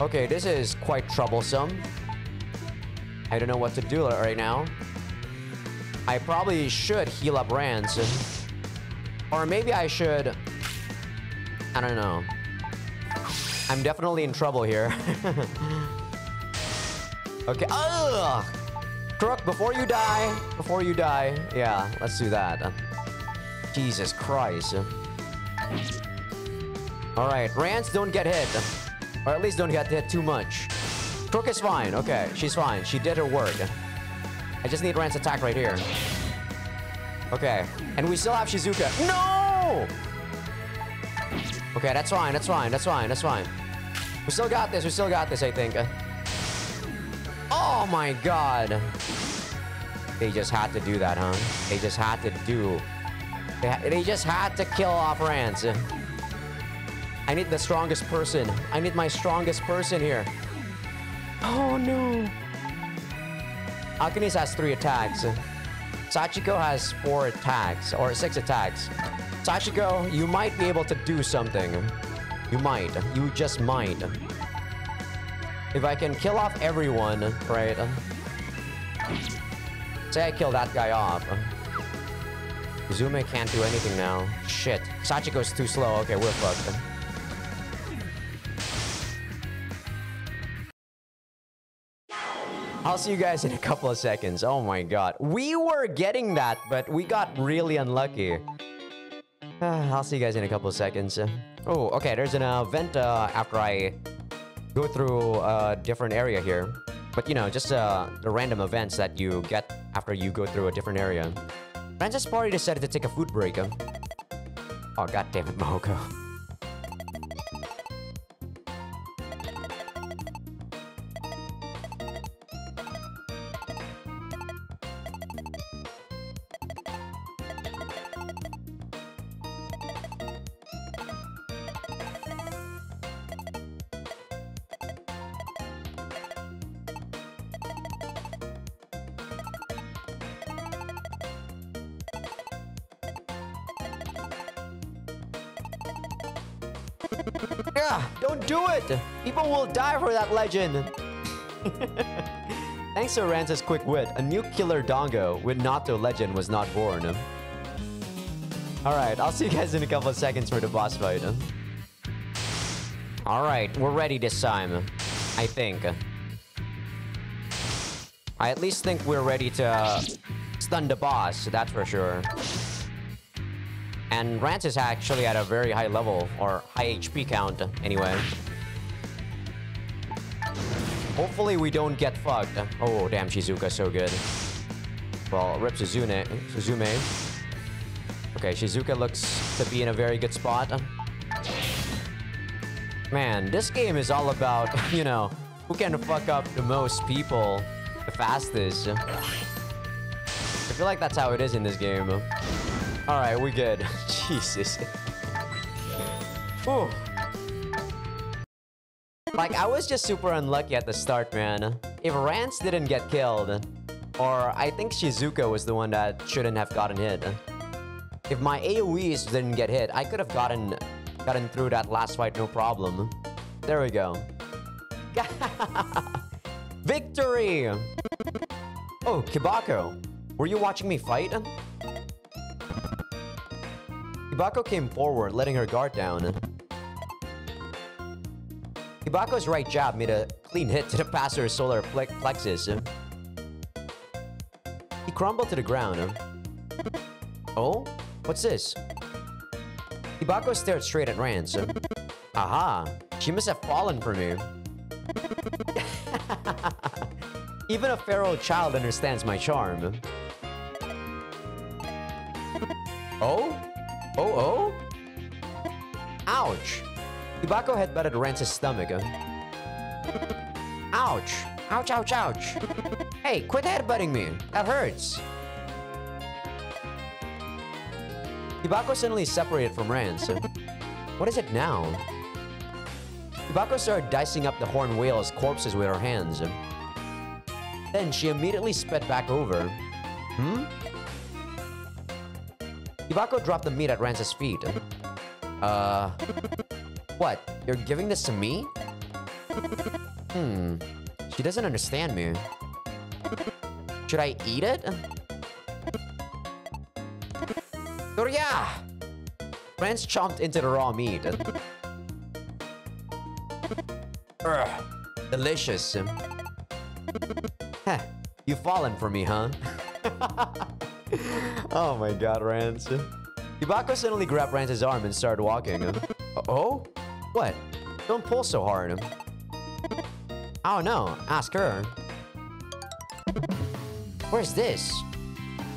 Speaker 1: Okay, this is quite troublesome. I don't know what to do right now. I probably should heal up Rance. Or maybe I should... I don't know. I'm definitely in trouble here. Okay. Ugh! Crook, before you die. Before you die. Yeah, let's do that. Jesus Christ. Alright, Rance, don't get hit. Or at least don't get hit too much. Crook is fine. Okay, she's fine. She did her work. I just need Rance attack right here. Okay, and we still have Shizuka. No! Okay, that's fine. That's fine. That's fine. That's fine. We still got this. We still got this, I think. Oh my god. They just had to do that, huh? They just had to do... They just had to kill off Rance. I need the strongest person. I need my strongest person here. Oh no. Alchemist has 3 attacks. Sachiko has 4 attacks. Or 6 attacks. Sachiko, you might be able to do something. You might. You just might. If I can kill off everyone, right? Say I kill that guy off. Zume can't do anything now. Shit. Sachiko's too slow. Okay, we're fucked. I'll see you guys in a couple of seconds. Oh my god. We were getting that, but we got really unlucky. I'll see you guys in a couple of seconds. Oh, okay. There's an event after I go through a different area here. But, you know, just the random events that you get after you go through a different area. Francis Party decided to take a food break. Oh, god damn it, Mahoko. Don't do it! People will die for that legend! Thanks to Rance's quick wit, a new killer Dongo with Nato legend was not born. Alright, I'll see you guys in a couple of seconds for the boss fight. Alright, we're ready this time. I think. I at least think we're ready to stun the boss, that's for sure. And Rance is actually at a very high level, or high HP count, anyway. Hopefully we don't get fucked. Oh, damn, Shizuka's so good. Well, rip Suzume. Okay, Shizuka looks to be in a very good spot. Man, this game is all about, you know, who can fuck up the most people the fastest. I feel like that's how it is in this game. Alright, we good. Jesus. Whew. Like, I was just super unlucky at the start, man. If Rance didn't get killed, or I think Shizuka was the one that shouldn't have gotten hit. If my AoEs didn't get hit, I could have gotten through that last fight no problem. There we go. Victory! Oh, Kibako. Were you watching me fight? Kibako came forward, letting her guard down. Kibako's right jab made a clean hit to the passer's solar plexus. He crumbled to the ground. Oh? What's this? Kibako stared straight at Rance. Aha! She must have fallen for me. Even a feral child understands my charm. Oh? Oh? Ouch! Kibako headbutted Rance's stomach. Ouch! Ouch, ouch, ouch! Hey, quit headbutting me! That hurts! Kibako suddenly separated from Rance. What is it now? Kibako started dicing up the horned whale's corpses with her hands. Then she immediately sped back over. Hibako dropped the meat at Rance's feet. What? You're giving this to me? She doesn't understand me. Should I eat it? Surya! Rance chomped into the raw meat. Delicious. Heh, you've fallen for me, huh? Oh my god, Rance. Hibako suddenly grabbed Rance's arm and started walking. Oh? What? Don't pull so hard. I don't know. Ask her. Where's this?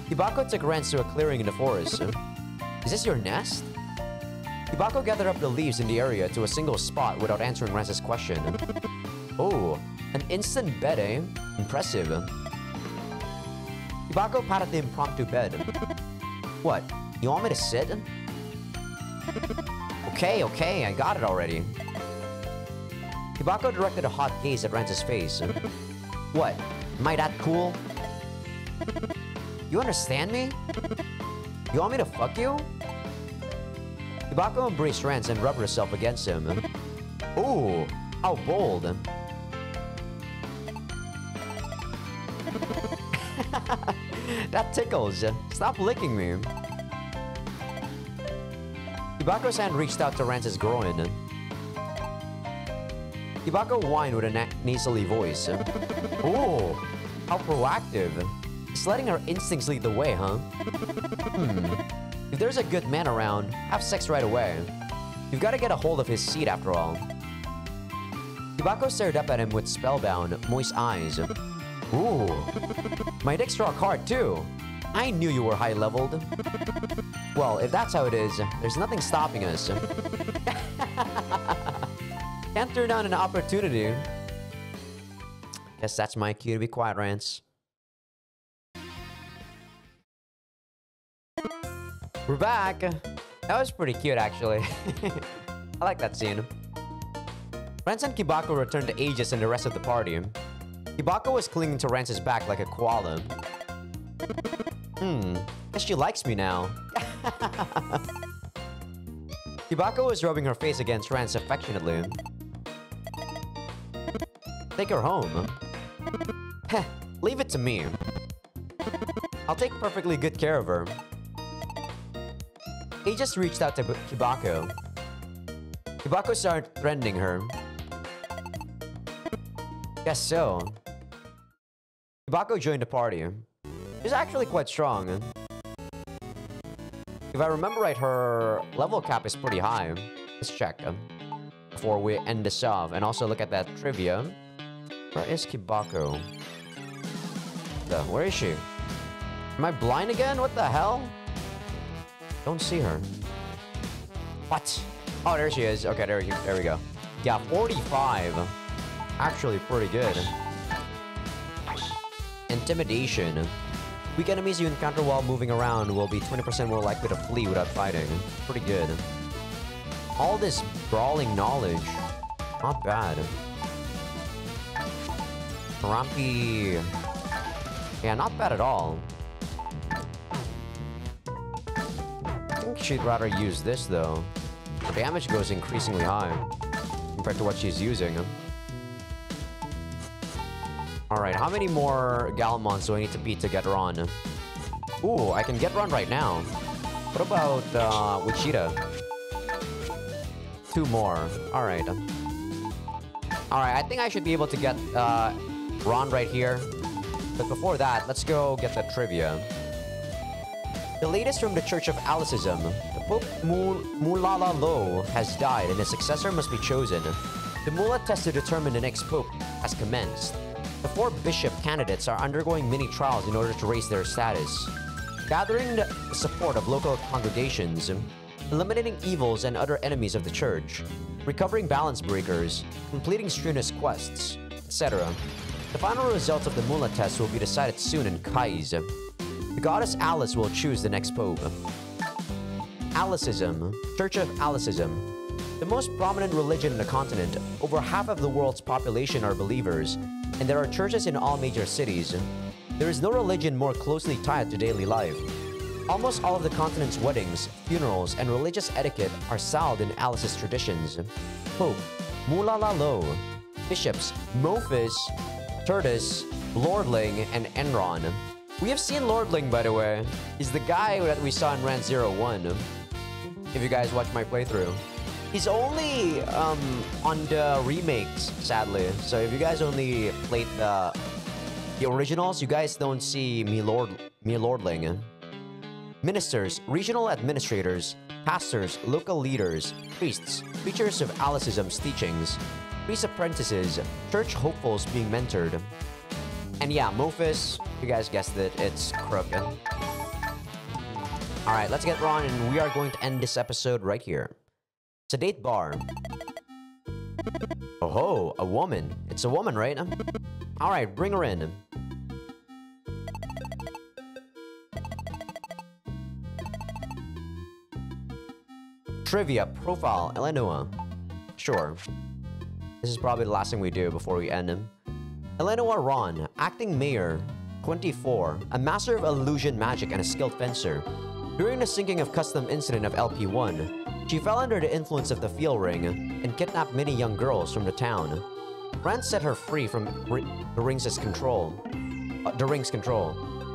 Speaker 1: Hibako took Rance to a clearing in the forest. Is this your nest? Hibako gathered up the leaves in the area to a single spot without answering Rance's question. Oh, an instant bed, eh? Impressive. Hibako patted the impromptu bed. What? You want me to sit? Okay, I got it already. Hibako directed a hot gaze at Rance's face. What? Am I that cool? You understand me? You want me to fuck you? Hibako embraced Rance and rubbed herself against him. Ooh, how bold. That tickles. Stop licking me. Hibako's hand reached out to Rance's groin. Hibako whined with a nasally voice. Ooh, how proactive. Just letting her instincts lead the way, huh? If there's a good man around, have sex right away. You've got to get a hold of his seat after all. Hibako stared up at him with spellbound, moist eyes. Ooh, my dick's rock hard too. I knew you were high-leveled. Well, if that's how it is, there's nothing stopping us. Can't turn down an opportunity. Guess that's my cue to be quiet, Rance. We're back. That was pretty cute, actually. I like that scene. Rance and Hibako returned to Aegis and the rest of the party. Hibako was clinging to Rance's back like a koala. Guess she likes me now. Hibako was rubbing her face against Rance affectionately. Take her home. Heh, leave it to me. I'll take perfectly good care of her. He just reached out to Hibako. Hibako started threatening her. Guess so. Hibako joined the party. She's actually quite strong. If I remember right, her level cap is pretty high. Let's check before we end this off. And also look at that trivia. Where is Hibako? Where is she? Am I blind again? What the hell? Don't see her. What? Oh, there she is. Okay, there we go. Yeah, 45. Actually, pretty good. Intimidation. Weak enemies you encounter while moving around will be 20% more likely to flee without fighting. Pretty good. All this brawling knowledge. Not bad. Rampy. Yeah, not bad at all. I think she'd rather use this, though. Her damage goes increasingly high compared to what she's using. Alright, how many more Galmons do I need to beat to get Ron? Ooh, I can get Ron right now. What about Wichita? 2 more. Alright. Alright, I think I should be able to get Ron right here. But before that, let's go get the trivia. The latest from the Church of Alicism. The Pope Mulala Lo has died and his successor must be chosen. The Mula test to determine the next Pope has commenced. The 4 bishop candidates are undergoing mini trials in order to raise their status. Gathering the support of local congregations, eliminating evils and other enemies of the church, recovering balance breakers, completing strenuous quests, etc. The final results of the Mula test will be decided soon in Kais. The goddess Alice will choose the next pope. Alicism, Church of Alicism. The most prominent religion in the continent, over half of the world's population are believers, and there are churches in all major cities. There is no religion more closely tied to daily life. Almost all of the continent's weddings, funerals, and religious etiquette are styled in Alice's traditions. Pope, Mulalalo, Bishops, Mophis, Tertus, Lordling, and Enron. We have seen Lordling, by the way. He's the guy that we saw in Rance 01. If you guys watch my playthrough. He's only on the remakes, sadly. So if you guys only played the originals, you guys don't see me Lordling. Ministers, regional administrators, pastors, local leaders, priests, preachers of Aliceism's teachings, priest apprentices, church hopefuls being mentored. And yeah, Mophis, you guys guessed it, it's Crook. Alright, let's get on, and we are going to end this episode right here. Sedate bar. Oh ho, a woman. It's a woman, right? Alright, bring her in. Trivia, profile, Eleanor. Sure. This is probably the last thing we do before we end him. Eleanor Ron, acting mayor, 24, a master of illusion magic and a skilled fencer. During the sinking of custom incident of LP1, she fell under the influence of the Feel Ring and kidnapped many young girls from the town. Rance set her free from the ring's control,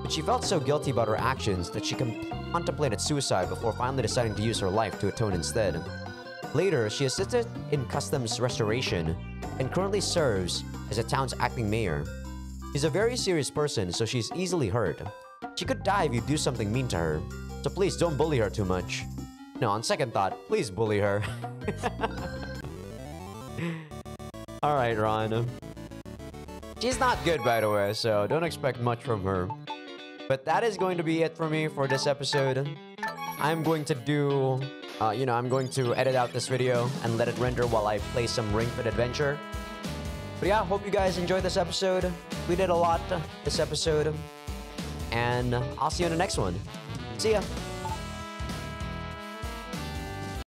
Speaker 1: but she felt so guilty about her actions that she contemplated suicide before finally deciding to use her life to atone instead. Later, she assisted in customs restoration and currently serves as the town's acting mayor. She's a very serious person, so she's easily hurt. She could die if you do something mean to her, so please don't bully her too much. No, on second thought, please bully her. Alright, Ron. She's not good, by the way, so don't expect much from her. But that is going to be it for me for this episode. I'm going to do... I'm going to edit out this video and let it render while I play some Ring Fit Adventure. But yeah, hope you guys enjoyed this episode. We did a lot this episode. And I'll see you in the next one. See ya!